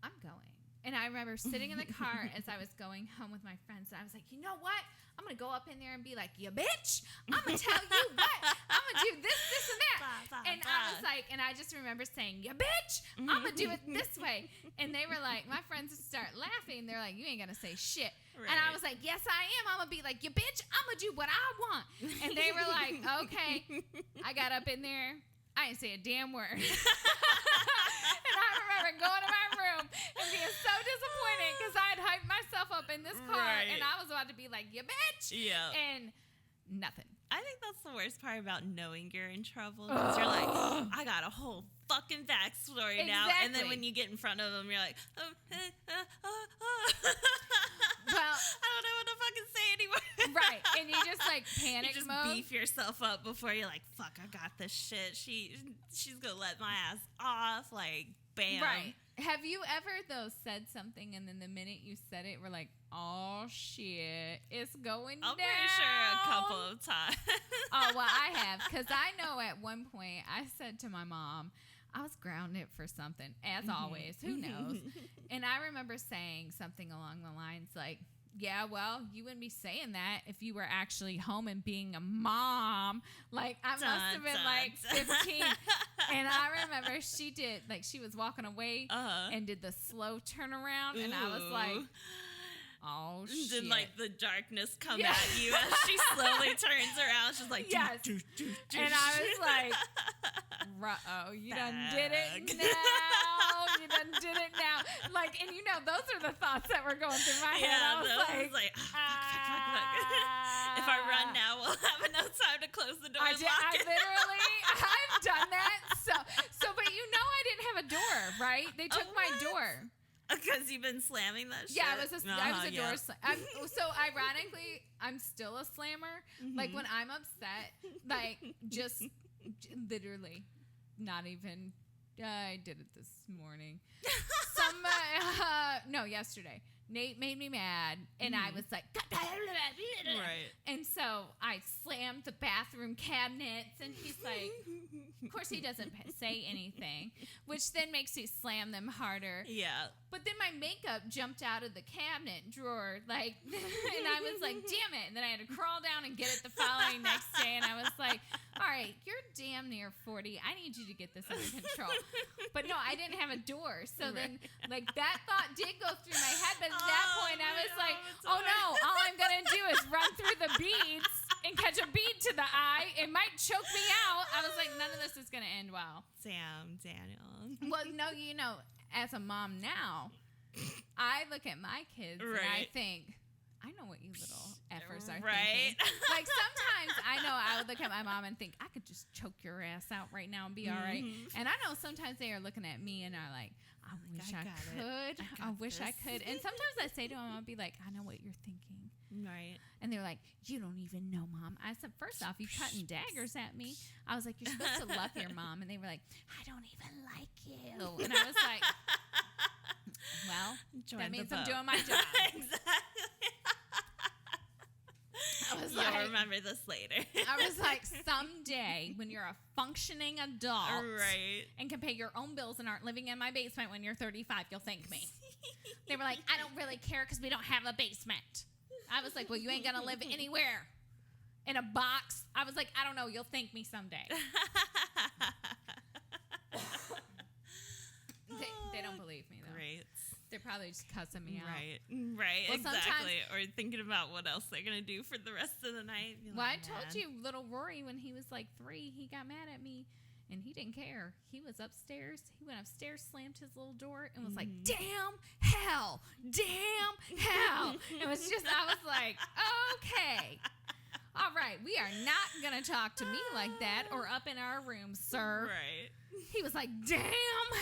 I'm going. And I remember sitting in the car as I was going home with my friends, and I was like, you know what? I'm going to go up in there and be like, you bitch, I'm going to tell you what. I'm going to do this, and that. And I was like, and I just remember saying, you bitch, I'm going to do it this way. And they were like, my friends would start laughing. They're like, you ain't going to say shit. Right. And I was like, yes, I am. I'm going to be like, you bitch, I'm going to do what I want. And they were like, okay. I got up in there. I didn't say a damn word. And I remember going to my room and being so disappointed because I had hyped myself up in this car and I was about to be like, you bitch. Yeah. And nothing. I think that's the worst part about knowing you're in trouble. Because you're like, I got a whole fucking backstory now. And then when you get in front of them, you're like, well, I don't know what to fucking say anymore. Right. And you just like panic you just mode. beef yourself up before you're like, fuck, I got this shit. She's going to let my ass off. Like, bam. Right. Have you ever, though, said something and then the minute you said it, we're like, oh, shit, it's going down? I'm pretty sure a couple of times. Oh, well, I have. Because I know at one point I said to my mom, I was grounded for something, as always. Who knows? And I remember saying something along the lines like, yeah, well, you wouldn't be saying that if you were actually home and being a mom. Like, I must have been like 15. And I remember she did, like, she was walking away and did the slow turnaround. And I was like, oh, shit. Did, like, the darkness come at you as she slowly turns around? She's like, yes. And I was like, uh-oh, you done did it now. You done did it now. Like, and you know, those are the thoughts that were going through my head. I was like, fuck. If I run now, we'll have enough time to close the door and lock it. I've done that. So, but you know I didn't have a door, right? They took my door. Because you've been slamming that shit? Yeah, I was a door slammer. So ironically, I'm still a slammer. Mm-hmm. Like when I'm upset, like just literally not even, I did it this morning. Yesterday. Nate made me mad, and I was like, right. And so I slammed the bathroom cabinets, and he's like, of course he doesn't say anything, which then makes you slam them harder. Yeah. But then my makeup jumped out of the cabinet drawer, like, and I was like, damn it. And then I had to crawl down and get it the following next day, and I was like, all right, you're damn near 40. I need you to get this under control. But no, I didn't have a door. So then, like, that thought did go through my head, but at that point, I was like, oh no, all I'm going to do is run through the beads and catch a bead to the eye. It might choke me out. I was like, none of this is going to end well. Damn, Daniel. Well, no, you know, as a mom now, I look at my kids and I think, I know what you little effers are thinking. Like, sometimes I know I would look at my mom and think, I could just choke your ass out right now and be all right. And I know sometimes they are looking at me and are like, I wish I could. I wish I could. And sometimes I say to them, I'll be like, I know what you're thinking. Right. And they're like, you don't even know, Mom. I said, first off, you cutting daggers at me. I was like, you're supposed to love your mom. And they were like, I don't even like you. And I was like, well, that means I'm doing my job. Exactly. You'll remember this later. I was like, someday when you're a functioning adult and can pay your own bills and aren't living in my basement when you're 35, you'll thank me. They were like, I don't really care because we don't have a basement. I was like, well, you ain't going to live anywhere in a box. I was like, I don't know. You'll thank me someday. They don't believe me, though. Great. They're probably just cussing me out. Right, well, exactly. Or thinking about what else they're going to do for the rest of the night. Well, I told you, little Rory, when he was like 3, he got mad at me, and he didn't care. He was upstairs. He went upstairs, slammed his little door, and was like, damn hell. Damn hell. It was just, I was like, okay. All right, we are not going to talk to me like that or up in our room, sir. Right. He was like, damn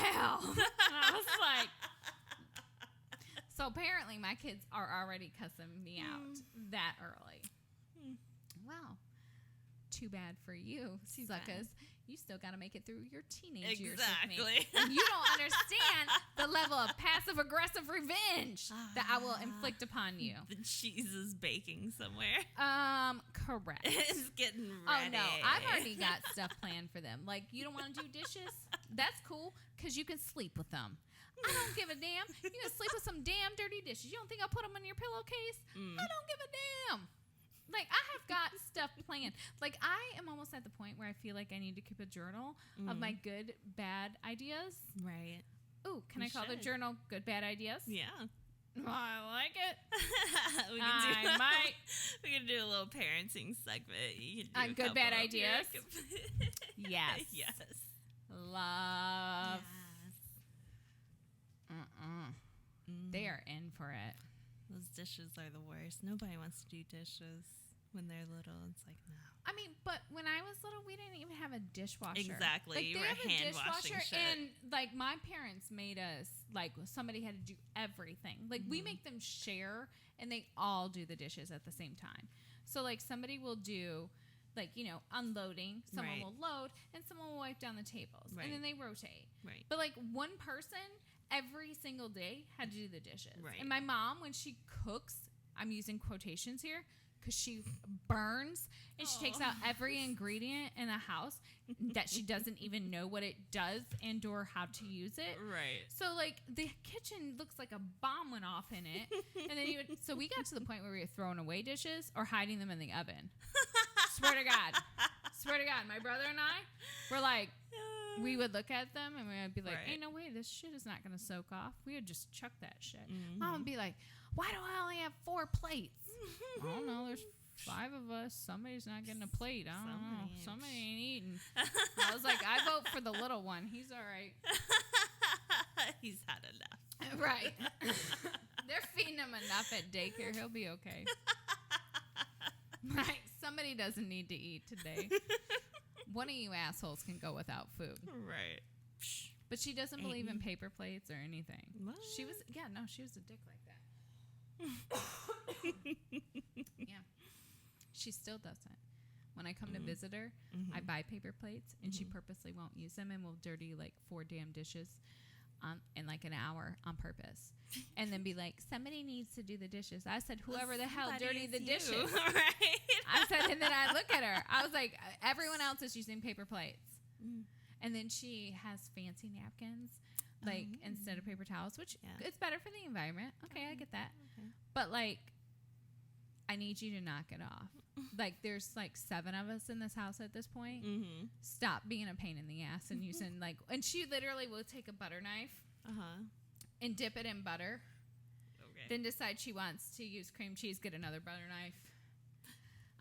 hell. And I was like... So apparently my kids are already cussing me out that early. Well, too bad for you, suckers. You still got to make it through your teenage years with me. And you don't understand the level of passive aggressive revenge that I will inflict upon you. The cheese is baking somewhere. Correct. It's getting ready. Oh no, I've already got stuff planned for them. Like, you don't want to do dishes? That's cool, because you can sleep with them. I don't give a damn. You can sleep with some damn dirty dishes. You don't think I'll put them in your pillowcase? I don't give a damn. Like, I have got stuff planned. Like, I am almost at the point where I feel like I need to keep a journal of my good, bad ideas. Right. Ooh, can I call the journal Good, Bad Ideas? Yeah. I like it. We can do a little parenting segment. You can do Good, bad ideas. Yes. Yes. Love. Yes. They are in for it. Those dishes are the worst. Nobody wants to do dishes when they're little. It's like, no. I mean, but when I was little, we didn't even have a dishwasher. Exactly. Like, You they were have a hand dishwasher, washing shit. and like my parents made us like somebody had to do everything. Like we make them share, and they all do the dishes at the same time. So like somebody will do, like, you know, unloading. Someone will load, and someone will wipe down the tables, and then they rotate. Right. But like one person every single day had to do the dishes. Right. And my mom, when she cooks, I'm using quotations here, because she burns and she takes out every ingredient in the house that she doesn't even know what it does and or how to use it. Right. So like the kitchen looks like a bomb went off in it. And then so we got to the point where we were throwing away dishes or hiding them in the oven. Swear to God. Swear to God. My brother and I were like, we would look at them and we would be like, ain't no way, this shit is not going to soak off. We would just chuck that shit. Mom would be like, why do I only have 4 plates? I don't know. There's 5 of us. Somebody's not getting a plate. I don't know. Somebody ain't eating. I was like, I vote for the little one. He's all right. He's had enough. Right. They're feeding him enough at daycare. He'll be okay. Right. Somebody doesn't need to eat today. One of you assholes can go without food. Right. But she doesn't believe in paper plates or anything. What? She was a dick like that. Yeah. She still doesn't. When I come to visit her, I buy paper plates, and she purposely won't use them and will dirty like 4 damn dishes in like an hour on purpose. And then be like, somebody needs to do the dishes. I said, whoever the hell dirtied the dishes. Right. I said, and then I look at her. I was like, everyone else is using paper plates. And then she has fancy napkins, like instead of paper towels, which it's better for the environment. Okay, I get that. Okay. But like, I need you to knock it off. Like, there's like 7 of us in this house at this point. Stop being a pain in the ass and using like, and she literally will take a butter knife and dip it in butter. Okay. Then decide she wants to use cream cheese, get another butter knife.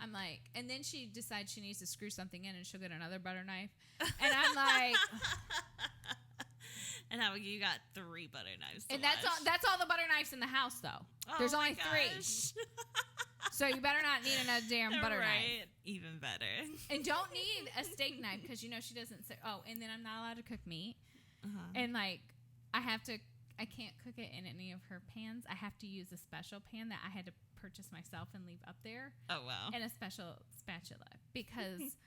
I'm like, and then she decides she needs to screw something in, and she'll get another butter knife. And I'm like, and how you got 3 butter knives? And that's all the butter knives in the house, though. Oh, there's only 3. So you better not need another damn butter knife. Even better. And don't need a steak knife, because you know she doesn't say. Oh, and then I'm not allowed to cook meat. And like, I can't cook it in any of her pans. I have to use a special pan that I had to purchase myself and leave up there. Oh, wow. And a special spatula, because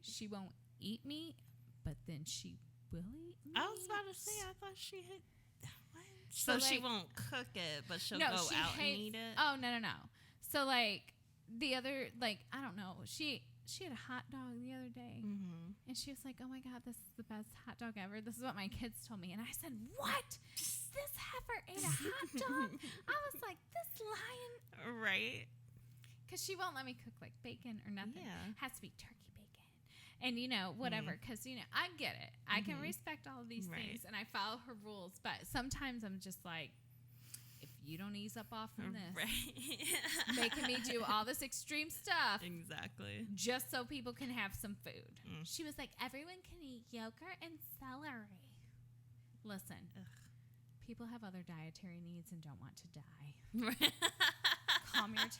she won't eat meat, but then she will eat meat. I was about to say, I thought she had... What? So like, she won't cook it, but she'll go out and eat it? Oh, no. So like, the other, like, I don't know, she had a hot dog the other day, and she was like, oh my God, this is the best hot dog ever. This is what my kids told me. And I said, what? This heifer ate a hot dog? I was like, this lion. Right. Because she won't let me cook like bacon or nothing. Yeah. It has to be turkey bacon. And, you know, whatever. Because, you know, I get it. I can respect all of these things, and I follow her rules. But sometimes I'm just like, if you don't ease up off from this, making me do all this extreme stuff, exactly, just so people can have some food. She was like, everyone can eat yogurt and celery. Listen, people have other dietary needs and don't want to die. Calm your tits.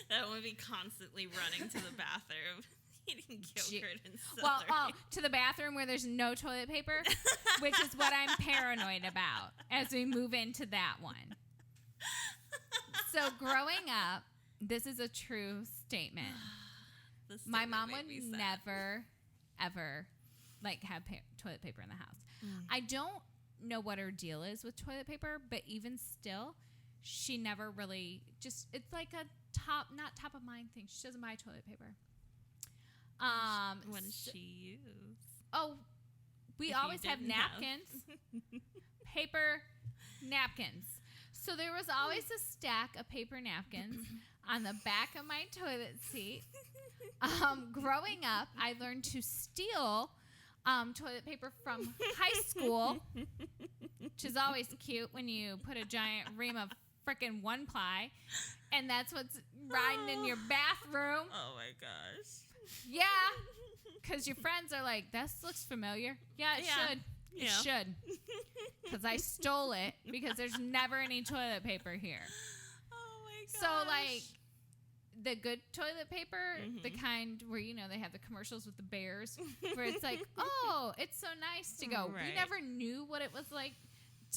That would be constantly running to the bathroom. Eating yogurt and celery. Well, to the bathroom where there's no toilet paper, which is what I'm paranoid about as we move into that one. So growing up, this is a true statement. My mom would never, ever, like, have toilet paper in the house. I don't know what her deal is with toilet paper, but even still, she never really it's like a not top of mind thing. She doesn't buy toilet paper. What does she use? Oh, we always have napkins. Paper napkins. So there was always a stack of paper napkins on the back of my toilet seat. Growing up, I learned to steal toilet paper from high school, which is always cute when you put a giant ream of freaking 1-ply, and that's what's riding in your bathroom. Oh my gosh. Yeah, because your friends are like, "This looks familiar." Yeah, it should. It should. Because I stole it because there's never any toilet paper here. Oh my gosh. So, like, the good toilet paper, the kind where, you know, they have the commercials with the bears, where it's like, oh, it's so nice to go. Right. We never knew what it was like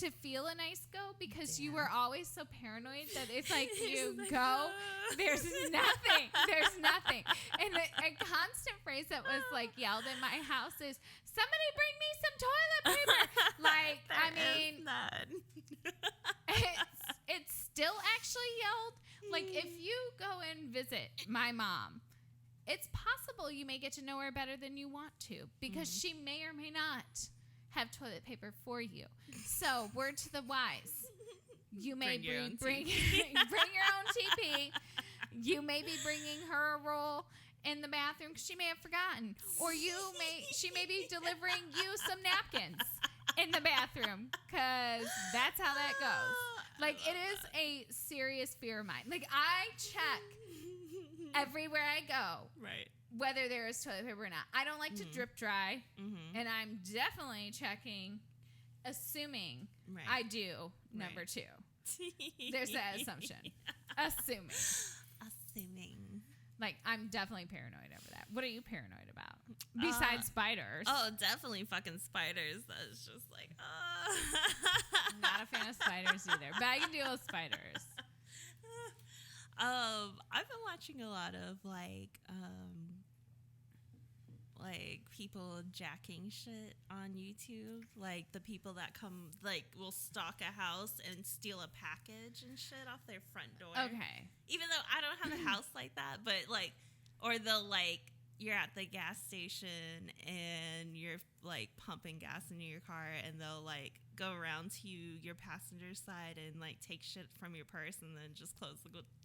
to feel a nice go because you were always so paranoid that it's like you go, there's nothing. There's nothing. And a constant phrase that was like yelled in my house is, somebody bring me some toilet paper. Like, I mean, it's still actually yelled. Like, if you go and visit my mom, it's possible you may get to know her better than you want to because she may or may not have toilet paper for you. So, word to the wise. You may bring your own TP. You may be bringing her a roll in the bathroom because she may have forgotten. Or she may be delivering you some napkins in the bathroom because that's how that goes. Like, it is a serious fear of mine. Like, I check everywhere I go. Right. Whether there is toilet paper or not. I don't like to drip dry. And I'm definitely checking, assuming I do, number 2. There's that assumption. Assuming. Like, I'm definitely paranoid over that. What are you paranoid about? Besides spiders. Oh, definitely fucking spiders. That's just like, Not a fan of spiders either. But I can deal with spiders. I've been watching a lot of like people jacking shit on YouTube. Like the people that come, like, will stalk a house and steal a package and shit off their front door. Okay. Even though I don't have a house like that, but like, or they'll like, you're at the gas station and you're like pumping gas into your car and they'll like go around to your passenger side and like take shit from your purse and then just close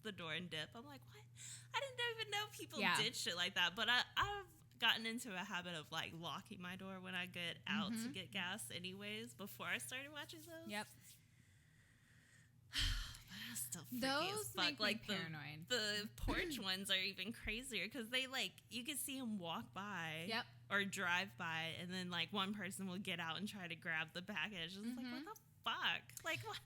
the door and dip. I'm like, what? I didn't even know people did shit like that. But I've gotten into a habit of like locking my door when I get out to get gas anyways before I started watching those. Yep. Still freaky as fuck. Make like me paranoid. The porch ones are even crazier because they like, you can see them walk by or drive by and then like one person will get out and try to grab the package. It's like, what the fuck? Like, what?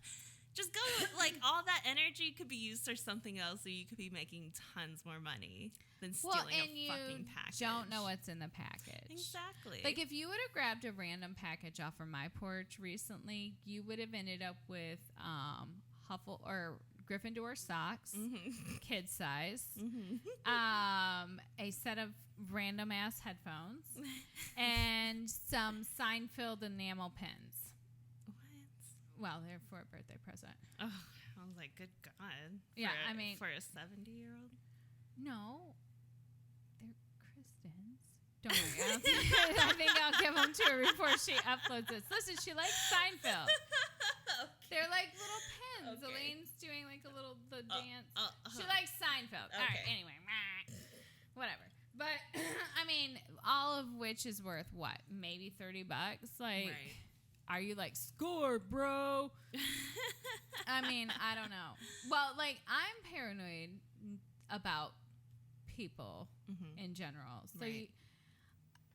Just go with, like, all that energy could be used for something else so you could be making tons more money than stealing a fucking package. Don't know what's in the package. Exactly. Like, if you would have grabbed a random package off of my porch recently, you would have ended up with Gryffindor socks, kid size, a set of random ass headphones, and some Seinfeld enamel pins. Well, they're for a birthday present. Oh, I was like, good God. Yeah, for a 70-year-old? No, they're Kristen's. Don't worry. I think I'll give them to her before she uploads this. Listen, she likes Seinfeld. Okay. They're like little pins. Okay. Elaine's doing like a little dance. She likes Seinfeld. Okay. All right, anyway. Whatever. But, I mean, all of which is worth what? Maybe $30? Like... Right. Are you like, score, bro? I mean, I don't know. Well, like, I'm paranoid about people in general. So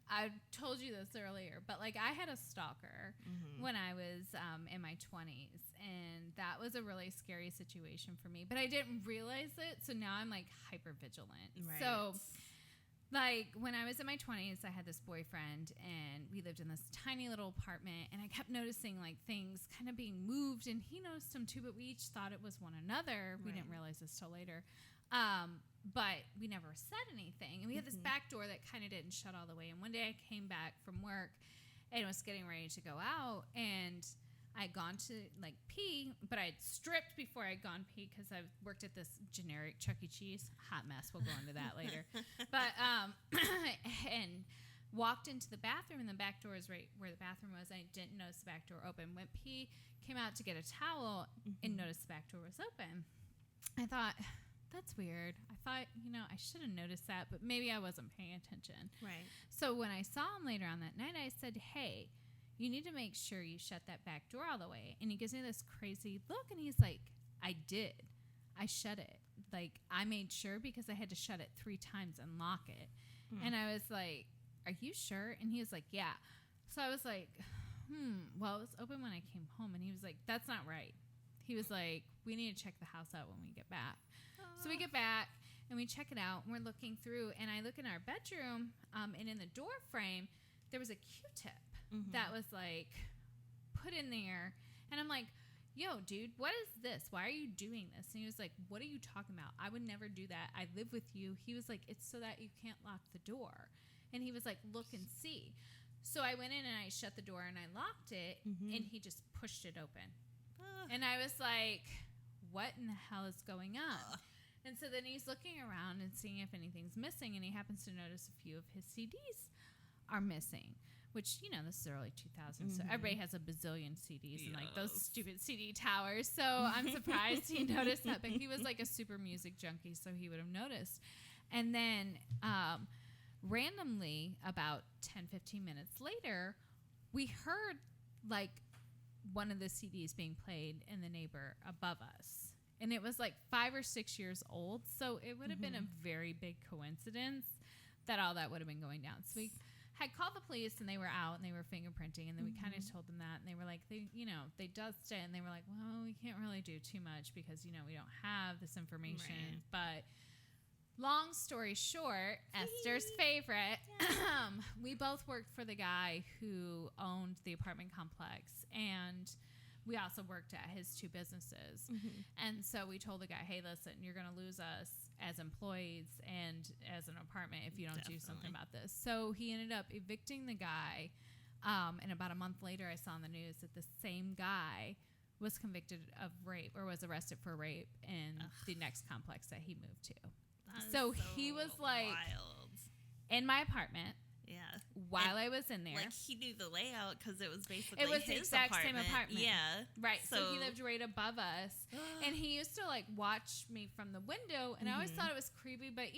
I told you this earlier, but like I had a stalker when I was in my 20s, and that was a really scary situation for me. But I didn't realize it, so now I'm like hyper vigilant. Right. So... like, when I was in my 20s, I had this boyfriend, and we lived in this tiny little apartment, and I kept noticing, like, things kind of being moved, and he noticed them, too, but we each thought it was one another. We didn't realize this till later. But we never said anything, and we had this back door that kind of didn't shut all the way, and one day I came back from work and was getting ready to go out, and I'd gone to, like, pee, but I'd stripped before I'd gone pee because I worked at this generic Chuck E. Cheese. Hot mess. We'll go into that later. But, and Walked into the bathroom, and the back door is right where the bathroom was. I didn't notice the back door open. Went pee, came out to get a towel, and noticed the back door was open. I thought, that's weird. I thought, I should have noticed that, but maybe I wasn't paying attention. Right. So when I saw him later on that night, I said, hey, you need to make sure you shut that back door all the way. And he gives me this crazy look, and he's like, I did. I shut it. Like, I made sure because I had to shut it 3 times and lock it. And I was like, are you sure? And he was like, yeah. So I was like, well, it was open when I came home. And he was like, that's not right. He was like, we need to check the house out when we get back. So we get back and we check it out, and we're looking through, and I look in our bedroom, and in the door frame, there was a Q-tip that was like put in there. And I'm like, yo, dude, what is this? Why are you doing this? And he was like, what are you talking about? I would never do that. I live with you. He was like, it's so that you can't lock the door. And he was like, look and see. So I went in and I shut the door and I locked it, and he just pushed it open. And I was like, what in the hell is going on? And so then he's looking around and seeing if anything's missing, and he happens to notice a few of his CDs are missing, which, this is early 2000s, so everybody has a bazillion CDs and, like, those stupid CD towers. So I'm surprised he noticed that, but he was, like, a super music junkie, so he would have noticed. And then randomly, about 10, 15 minutes later, we heard, like, one of the CDs being played in the neighbor above us. And it was like 5 or 6 years old. So it would have been a very big coincidence that all that would have been going down. So we had called the police, and they were out and they were fingerprinting. And then we kind of told them that, and they were like, they dust it. And they were like, well, we can't really do too much because, we don't have this information. Right. But long story short, Esther's favorite, we both worked for the guy who owned the apartment complex, and we also worked at his 2 businesses. And so we told the guy, hey, listen, you're going to lose us as employees and as an apartment if you don't do something about this. So he ended up evicting the guy. And about a month later, I saw on the news that the same guy was convicted of rape, or was arrested for rape in the next complex that he moved to. So he was like wild. In my apartment. Yeah. While I was in there. Like, he knew the layout because it was basically his the exact apartment. Same apartment. Yeah. Right. So he lived right above us. And he used to, like, watch me from the window. And I always thought it was creepy. But,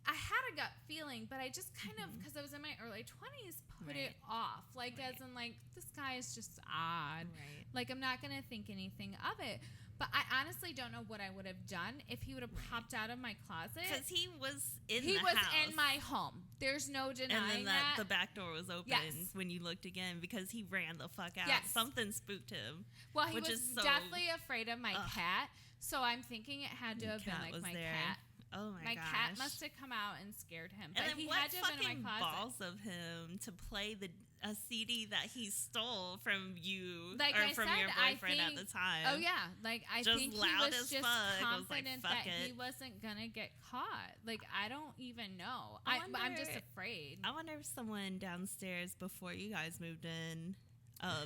I had a gut feeling. But I just kind of, because I was in my early 20s, put it off. Like, as in, like, this guy is just odd. Right. Like, I'm not going to think anything of it. But I honestly don't know what I would have done if he would have popped out of my closet. Because he was in the house. He was in my home. There's no denying and then the back door was open when you looked again, because he ran the fuck out. Yes. Something spooked him. Well, he was definitely afraid of my cat. So I'm thinking it had to have been like my cat. Oh my gosh. My cat must have come out and scared him. But and then he what had to have been in my closet. Balls of him to play a CD that he stole from you, like or from your boyfriend at the time. Oh yeah, like I think he was just confident that he wasn't gonna get caught. Like, I don't even know. I'm just afraid. I wonder if someone downstairs before you guys moved in,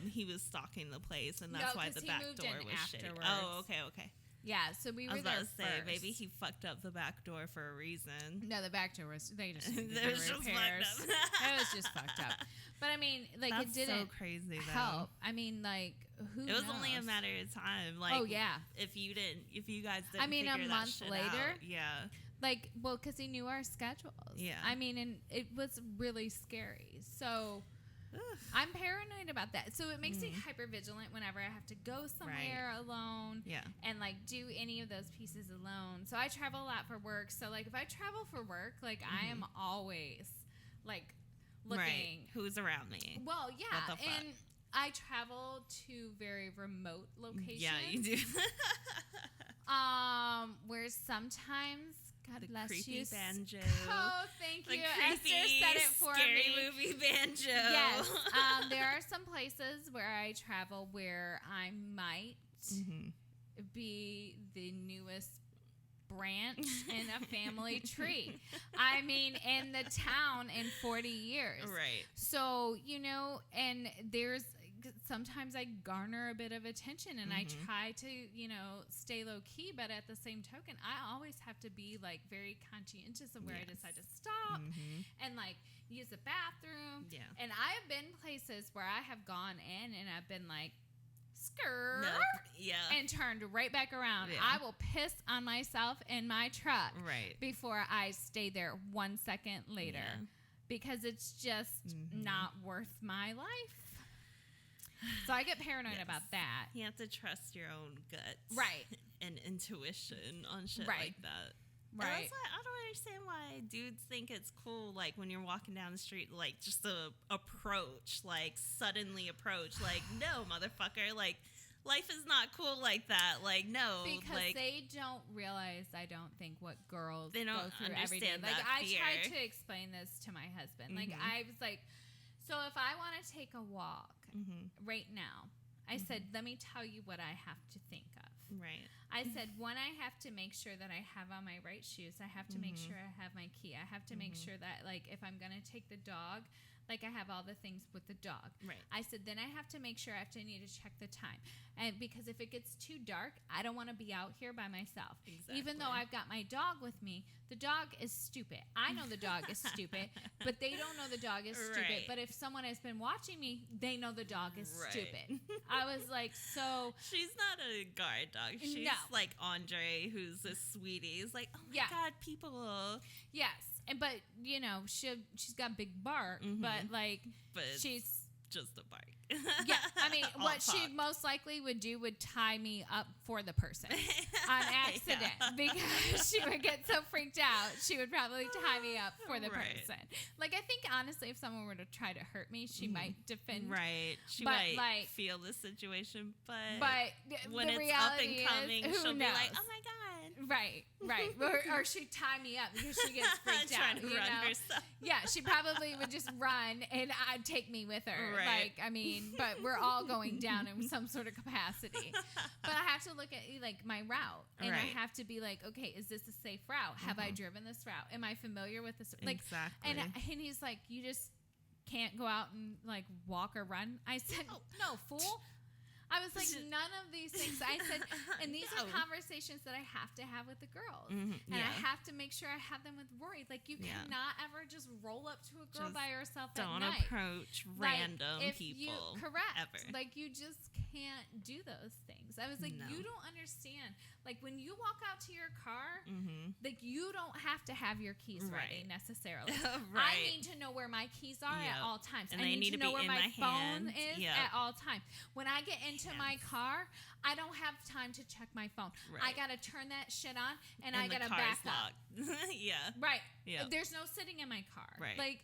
he was stalking the place, and that's why the back door was shitty. Oh, okay. Yeah, so we were there first. Maybe he fucked up the back door for a reason. No, the back door was, they just did the repairs. It was just fucked up. But I mean, like, that's it didn't so crazy, though. help. I mean, like, who knows? It was only a matter of time. Like, oh yeah. If you guys didn't figure a month that shit later. Out, yeah. Like, well, because he knew our schedules. Yeah. I mean, and it was really scary. So I'm paranoid about that. So it makes me hyper vigilant whenever I have to go somewhere alone. Yeah. And, like, do any of those pieces alone. So I travel a lot for work. So, like, if I travel for work, like, I am always, like, looking. Right. Who's around me? Well, yeah. And I travel to very remote locations. Yeah, you do. Where sometimes, God bless you. Banjo. Oh, thank you. Creepy, Esther said it for scary me. movie banjo. Yes. There are some places where I travel where I might be the newest branch in a family tree. I mean, in the town in 40 years. Right. So, and there's, sometimes I garner a bit of attention and I try to, stay low key, but at the same token, I always have to be like very conscientious of where I decide to stop and like use the bathroom. Yeah. And I have been places where I have gone in and I've been like, skirt, and turned right back around. Yeah. I will piss on myself in my truck before I stay there 1 second later because it's just not worth my life. So I get paranoid about that. You have to trust your own guts, and intuition on shit like that. Right. And that's why I don't understand why dudes think it's cool, like, when you're walking down the street, like, just to approach, like, suddenly approach. Like, no, motherfucker. Like, life is not cool like that. Like, no. Because like, they don't realize, I don't think, what girls they don't go through every day. Like, I tried to explain this to my husband. Like, I was like, so if I want to take a walk right now, I said, let me tell you what I have to think of. Right. I said, one, I have to make sure that I have on my right shoes. I have to make sure I have my key. I have to make sure that, like, if I'm going to take the dog, like, I have all the things with the dog. Right. I said, then I have to make sure I need to check the time. And because if it gets too dark, I don't want to be out here by myself. Exactly. Even though I've got my dog with me, the dog is stupid. I know the dog is stupid, but they don't know the dog is stupid. But if someone has been watching me, they know the dog is stupid. I was like, so... She's not a guard dog. She's like Andre, who's a sweetie. It's like, oh my God, people... Yes. But, she's got big bark, but she's... just a bark. Yeah, I mean, what she most likely would do would tie me up for the person on accident because she would get so freaked out. She would probably tie me up for the person. Like, I think, honestly, if someone were to try to hurt me, she might defend. Right. She might feel the situation, but when the it's reality up and coming, she'll be like, oh my God. Right. Or she'd tie me up because she gets freaked out. Trying to run herself. Yeah, she probably would just run and I'd take me with her. Right. Like, I mean, but we're all going down in some sort of capacity. But I have to look at, like, my route. And I have to be like, okay, is this a safe route? Have I driven this route? Am I familiar with this? Like, exactly. And he's like, you just can't go out and, like, walk or run. I said, no, fool. I was like, none of these things. I said, and these are conversations that I have to have with the girls. And I have to make sure I have them with Rory. Like, you cannot ever just roll up to a girl by herself at night. Don't approach random people. Correct. Ever. Like, you just can't do those things. I was like, you don't understand. Like, when you walk out to your car, like, you don't have to have your keys ready necessarily. I need to know where my keys are at all times. And I need to know where my phone is at all times. When I get into my car, I don't have time to check my phone. I gotta turn that shit on and I gotta back up. Right. Yeah. There's no sitting in my car. Right. Like,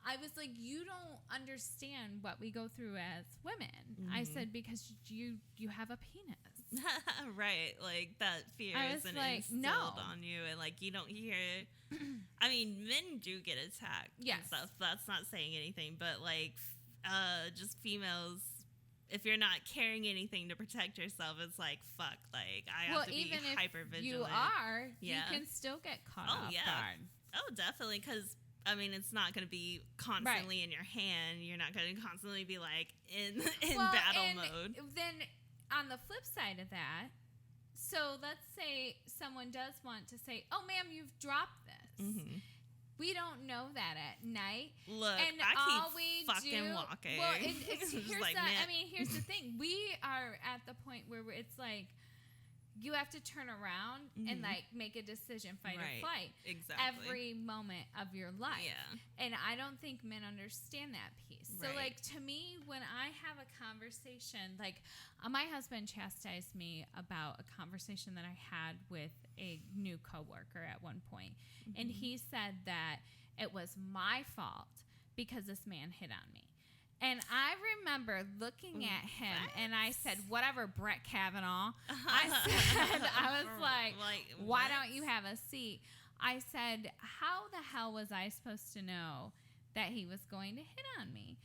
I was like, you don't understand what we go through as women. I said, because you have a penis. Right. Like, that fear isn't instilled on you, and like, you don't hear I mean, men do get attacked and stuff. That's not saying anything, but like, just females, if you're not carrying anything to protect yourself, it's like, fuck, like, I have to be hyper vigilant. You are, you can still get caught off guard. Oh, definitely, because I mean, it's not going to be constantly in your hand. You're not going to constantly be like in battle mode. Then on the flip side of that, so let's say someone does want to say, "Oh, ma'am, you've dropped this." We don't know that at night. Look, and I keep fucking walking. Well, here's like, here's the thing. We are at the point where it's like, you have to turn around and like make a decision, fight or flight, every moment of your life. Yeah. And I don't think men understand that piece. So like, to me, when I have a conversation, like my husband chastised me about a conversation that I had with a new coworker at one point. And he said that it was my fault because this man hit on me. And I remember looking at him and I said, whatever, Brett Kavanaugh. I was like, why don't you have a seat? I said, how the hell was I supposed to know that he was going to hit on me?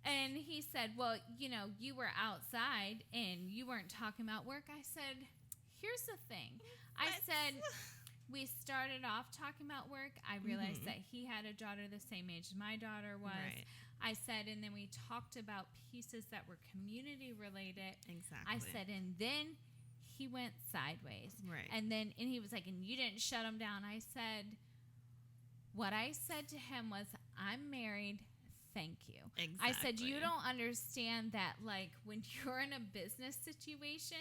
And he said, well, you were outside and you weren't talking about work. I said, here's the thing. I said, we started off talking about work. I realized that he had a daughter the same age as my daughter was. Right. I said, and then we talked about pieces that were community related. Exactly. I said, and then he went sideways. Right. And he was like, and you didn't shut him down. I said, what I said to him was, I'm married. Thank you. Exactly. I said, you don't understand that, like, when you're in a business situation,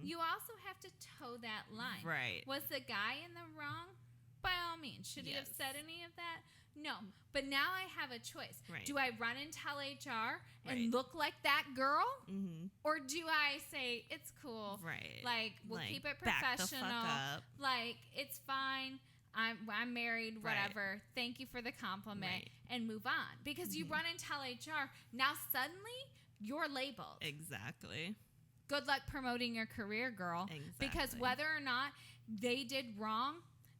you also have to toe that line. Right. Was the guy in the wrong? By all means. Should he have said any of that? No. But now I have a choice. Right. Do I run and tell HR and look like that girl? Or do I say, it's cool. Right. Like, we'll keep it back professional. the fuck up. Like, it's fine. I'm married, whatever. Right. Thank you for the compliment, and move on. Because you run and tell HR, now suddenly you're labeled. Exactly. Good luck promoting your career, girl. Exactly. Because whether or not they did wrong,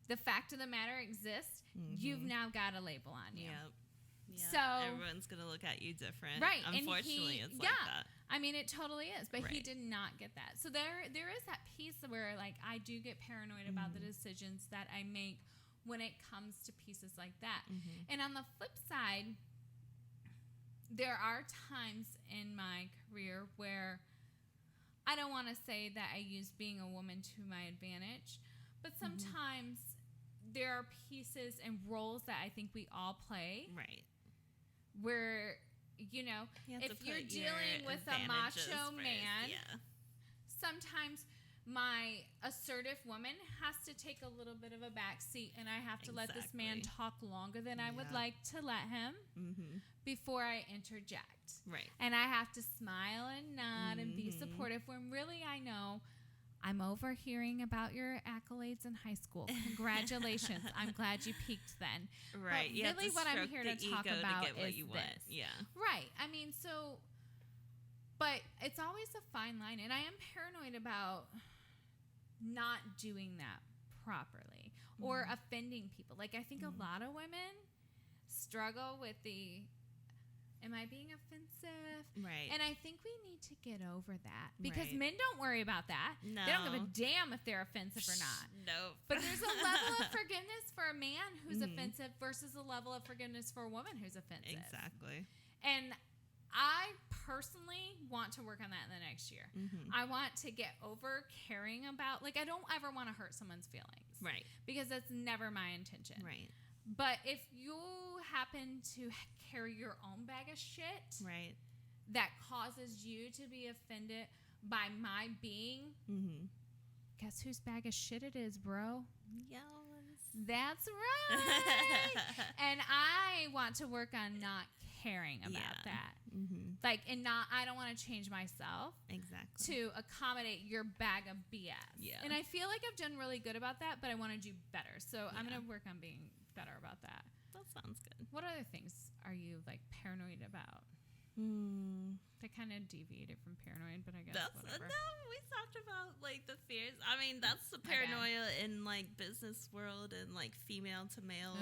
the fact of the matter exists. You've now got a label on you. Yep. So everyone's gonna look at you different. Right. Unfortunately, it's like that. I mean, it totally is, but he did not get that. So there is that piece where, like, I do get paranoid about the decisions that I make when it comes to pieces like that. And on the flip side, there are times in my career where I don't want to say that I use being a woman to my advantage, but sometimes there are pieces and roles that I think we all play. Right. Where, you know, if you're dealing with a macho man, sometimes my assertive woman has to take a little bit of a back seat, and I have to let this man talk longer than I would like to let him before I interject. Right. And I have to smile and nod and be supportive when really I know I'm overhearing about your accolades in high school. Congratulations. I'm glad you peaked then. Right. But really what I'm here to talk about to get what is you this. Want. Yeah. Right. I mean, but it's always a fine line. And I am paranoid about not doing that properly or offending people. Like, I think a lot of women struggle with am I being offensive? Right. And I think we need to get over that because men don't worry about that. No. They don't give a damn if they're offensive or not. No. But there's a level of forgiveness for a man who's offensive versus a level of forgiveness for a woman who's offensive. Exactly. And I personally want to work on that in the next year. I want to get over caring about, like, I don't ever want to hurt someone's feelings. Right. Because that's never my intention. Right. But if you happen to carry your own bag of shit that causes you to be offended by my being, guess whose bag of shit it is, bro? Yes. That's right. And I want to work on not caring about that. Like, and I don't want to change myself to accommodate your bag of BS. Yeah. And I feel like I've done really good about that, but I want to do better. So I'm going to work on being better about that. That sounds good. What other things are you, like, paranoid about? That kind of deviated from paranoid, but I guess whatever. No, we talked about, like, the fears. I mean, that's the paranoia in, like, business world and, like, female to male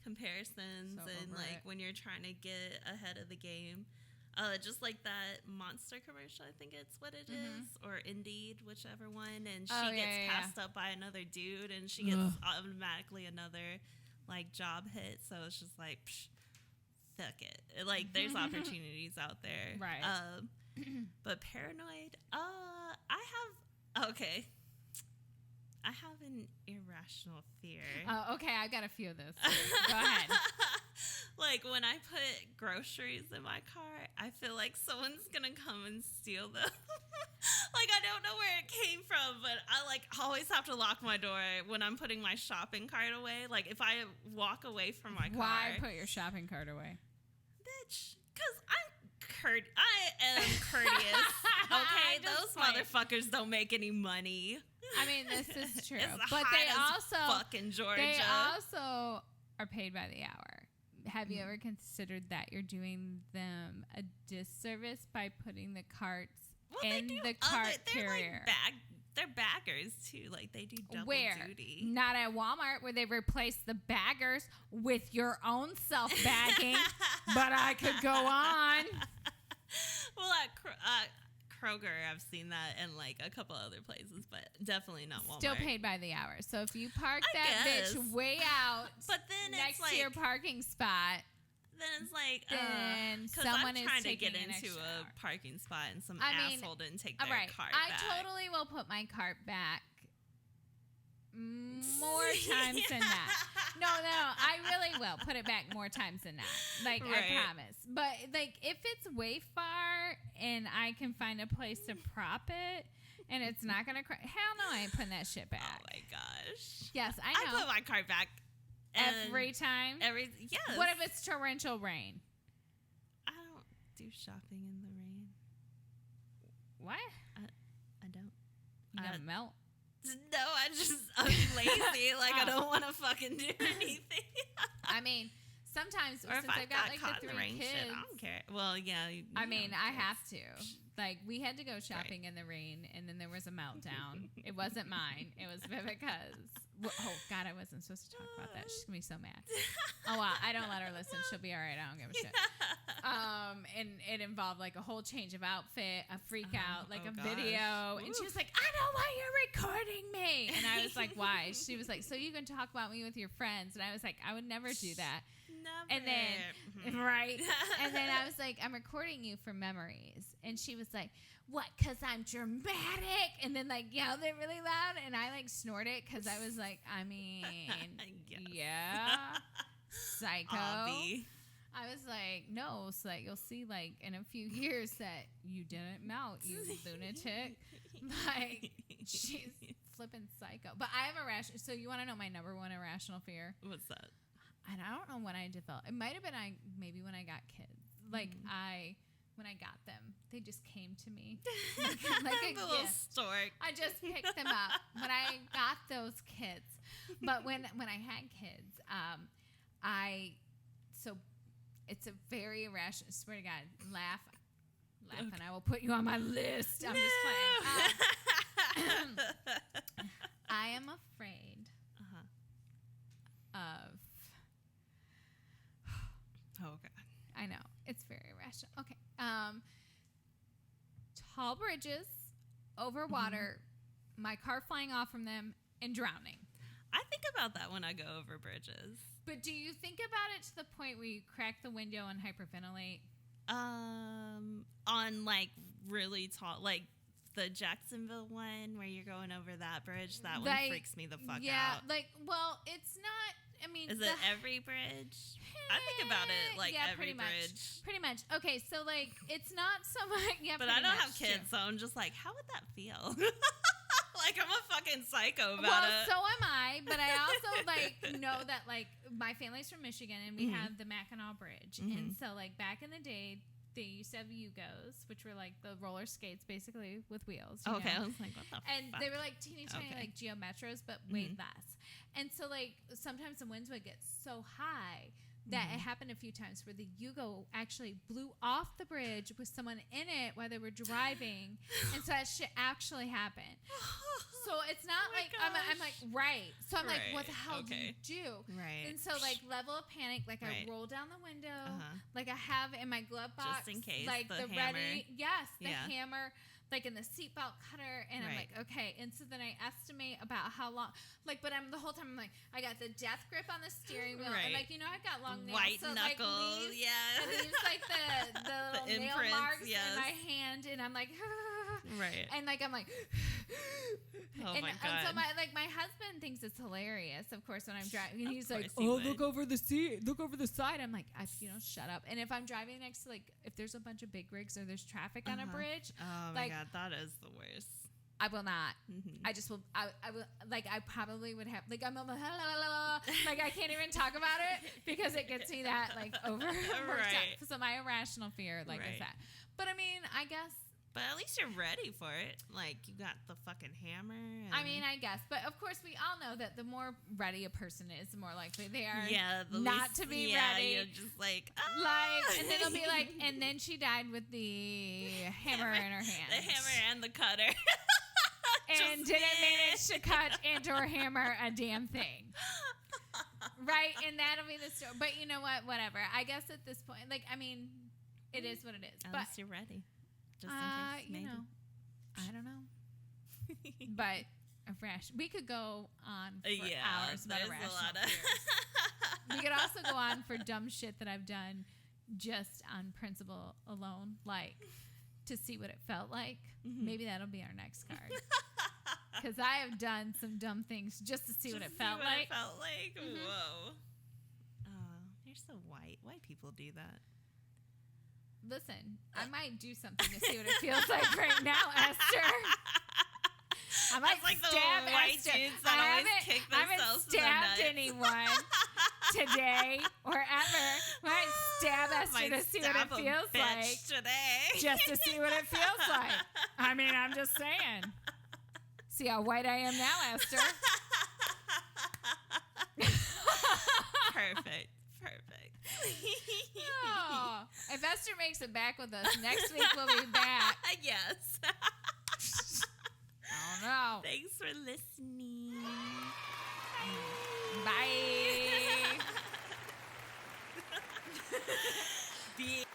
comparisons like when you're trying to get ahead of the game. Just like that Monster commercial, I think it's what it is, or Indeed, whichever one, and she gets passed up by another dude, and she gets automatically another, like, job hit. So it's just like, psh, fuck it. Like, there's opportunities out there. Right. But paranoid, I have an irrational fear. Oh, okay. I got a few of those. Go ahead. Like, when I put groceries in my car, I feel like someone's going to come and steal them. Like, I don't know where it came from, but I, like, always have to lock my door when I'm putting my shopping cart away. Like, if I walk away from my car. Why put your shopping cart away? Bitch, because I am courteous. Okay? Those motherfuckers don't make any money. I mean, this is true. It's but hot they as also fucking Georgia. They also are paid by the hour. Have you ever considered that you're doing them a disservice by putting the carts in the cart carrier? Like they're baggers too. Like, they do double duty. Not at Walmart, where they replace the baggers with your own self-bagging. But I could go on. Well, at Kroger, I've seen that, and like a couple other places, but definitely not Walmart. Still paid by the hour. So if you park I that guess. bitch way out, but then next it's like to your parking spot, then it's like then I'm someone is trying to taking get an into extra a hour. parking spot, and some I mean, asshole didn't take all their right, cart I back. totally will put my cart back more times than that. No, I really will put it back more times than that. Like, Right. I promise. But, like, if it's way far and I can find a place to prop it and it's not going to hell no, I ain't putting that shit back. Oh, my gosh. Yes, I I know. put my cart back. Every time? Yes. What if it's torrential rain? I don't do shopping in the rain. What? I don't. You gonna melt? No, I'm lazy. Like, I don't want to fucking do anything. I mean, sometimes Or if since I I've got like caught the in the 3 rain, kids, shit, I don't care. Well, yeah. I mean, I have to. Like, we had to go shopping in the rain, and then there was a meltdown. It wasn't mine. It was Vivica's. Oh, God, I wasn't supposed to talk about that. She's going to be so mad. Oh, wow. I don't let her listen. She'll be all right. I don't give a shit. And it involved, like, a whole change of outfit, a freak out, like a video. And she was like, I know why you're recording me. And I was like, why? She was like, so you can talk about me with your friends. And I was like, I would never do that. Never. And then, right. And then I was like, I'm recording you for memories. And she was like, what? Because I'm dramatic. And then like yelled it really loud. And I like snorted because I was like, I mean, yeah, psycho. Obby. I was like, no, so that you'll see like in a few years that you didn't melt, you lunatic. Like, she's flipping psycho. But I have a rash. So you want to know my number one irrational fear? What's that? And I don't know when I developed. It might have been maybe when I got kids. Like when I got them, they just came to me like a the little gift. stork. I just picked them up when I got those kids. But when I had kids, so it's a very irrational. Swear to God, laugh, okay. And I will put you on my list. I'm just playing. I am afraid of. Oh God. I know. It's very irrational. Okay. Tall bridges over water, my car flying off from them, and drowning. I think about that when I go over bridges. But do you think about it to the point where you crack the window and hyperventilate? On like really tall, like the Jacksonville one where you're going over that bridge, that one freaks me the fuck out. Yeah, like, well, it's not. I mean, is it every bridge? I think about it like every bridge. Pretty much. Okay, so like it's not so much. Yeah, but I don't have kids, so I'm just like, how would that feel? Like I'm a fucking psycho about it. Well, so am I, but I also like know that like my family's from Michigan and we have the Mackinac Bridge, and so like back in the day. They used to have Yugos, which were like the roller skates, basically with wheels. You know? I was like, what the and fuck? they were like teeny tiny, like Geo Metros, but way less. And so, like, sometimes the winds would get so high that it happened a few times where the Yugo actually blew off the bridge with someone in it while they were driving, and so that shit actually happened. So it's not I'm like, right. So I'm like, what the hell do you do? Right. And so like level of panic, like I roll down the window, like I have in my glove box, just in case, like the hammer. ready, the hammer, like in the seatbelt cutter, and I'm like, okay. And so then I estimate about how long, like, but I'm the whole time I'm like, I got the death grip on the steering wheel, and like, you know, I've got long nails, white so knuckles, like it leaves like the little nail marks in my hand, and I'm like, and like I'm like, oh my God. And so my husband thinks it's hilarious, of course, when I'm driving, and he's like, would. look over the seat, look over the side. I'm like, shut up. And if I'm driving next to like, if there's a bunch of big rigs or there's traffic on a bridge, oh my God, that is the worst. I will not. I just will. I will. Like I probably would have. Like I'm like I can't even talk about it because it gets me that like over. So my irrational fear is that. But I mean, I guess. But at least you're ready for it. Like, you got the fucking hammer. And I mean, I guess. But, of course, we all know that the more ready a person is, the more likely they are not to be ready. You're just like, and then they'll be like, and then she died with the hammer in her hand. The hammer and the cutter. And didn't manage to cut into her hammer a damn thing. Right? And that'll be the story. But you know what? Whatever. I guess at this point, like, I mean, it is what it is. At least you're ready. Just in case, maybe. I don't know. But a rash. We could go on for hours about a rash. We could also go on for dumb shit that I've done just on principle alone, like to see what it felt like. Mm-hmm. Maybe that'll be our next card. Because I have done some dumb things just to see what it felt like. Mm-hmm. Whoa. Oh, you're so white. White people do that. Listen, I might do something to see what it feels like right now, Esther. I might like stab the white Esther. dudes that always kick themselves in the nuts. I haven't stabbed anyone today or ever. I might stab Esther to see what it feels like. Today. Just to see what it feels like. I mean, I'm just saying. See how white I am now, Esther. Perfect. Oh, if Esther makes it back with us, next week we'll be back. Yes. Oh, no. Thanks for listening. Bye. Bye.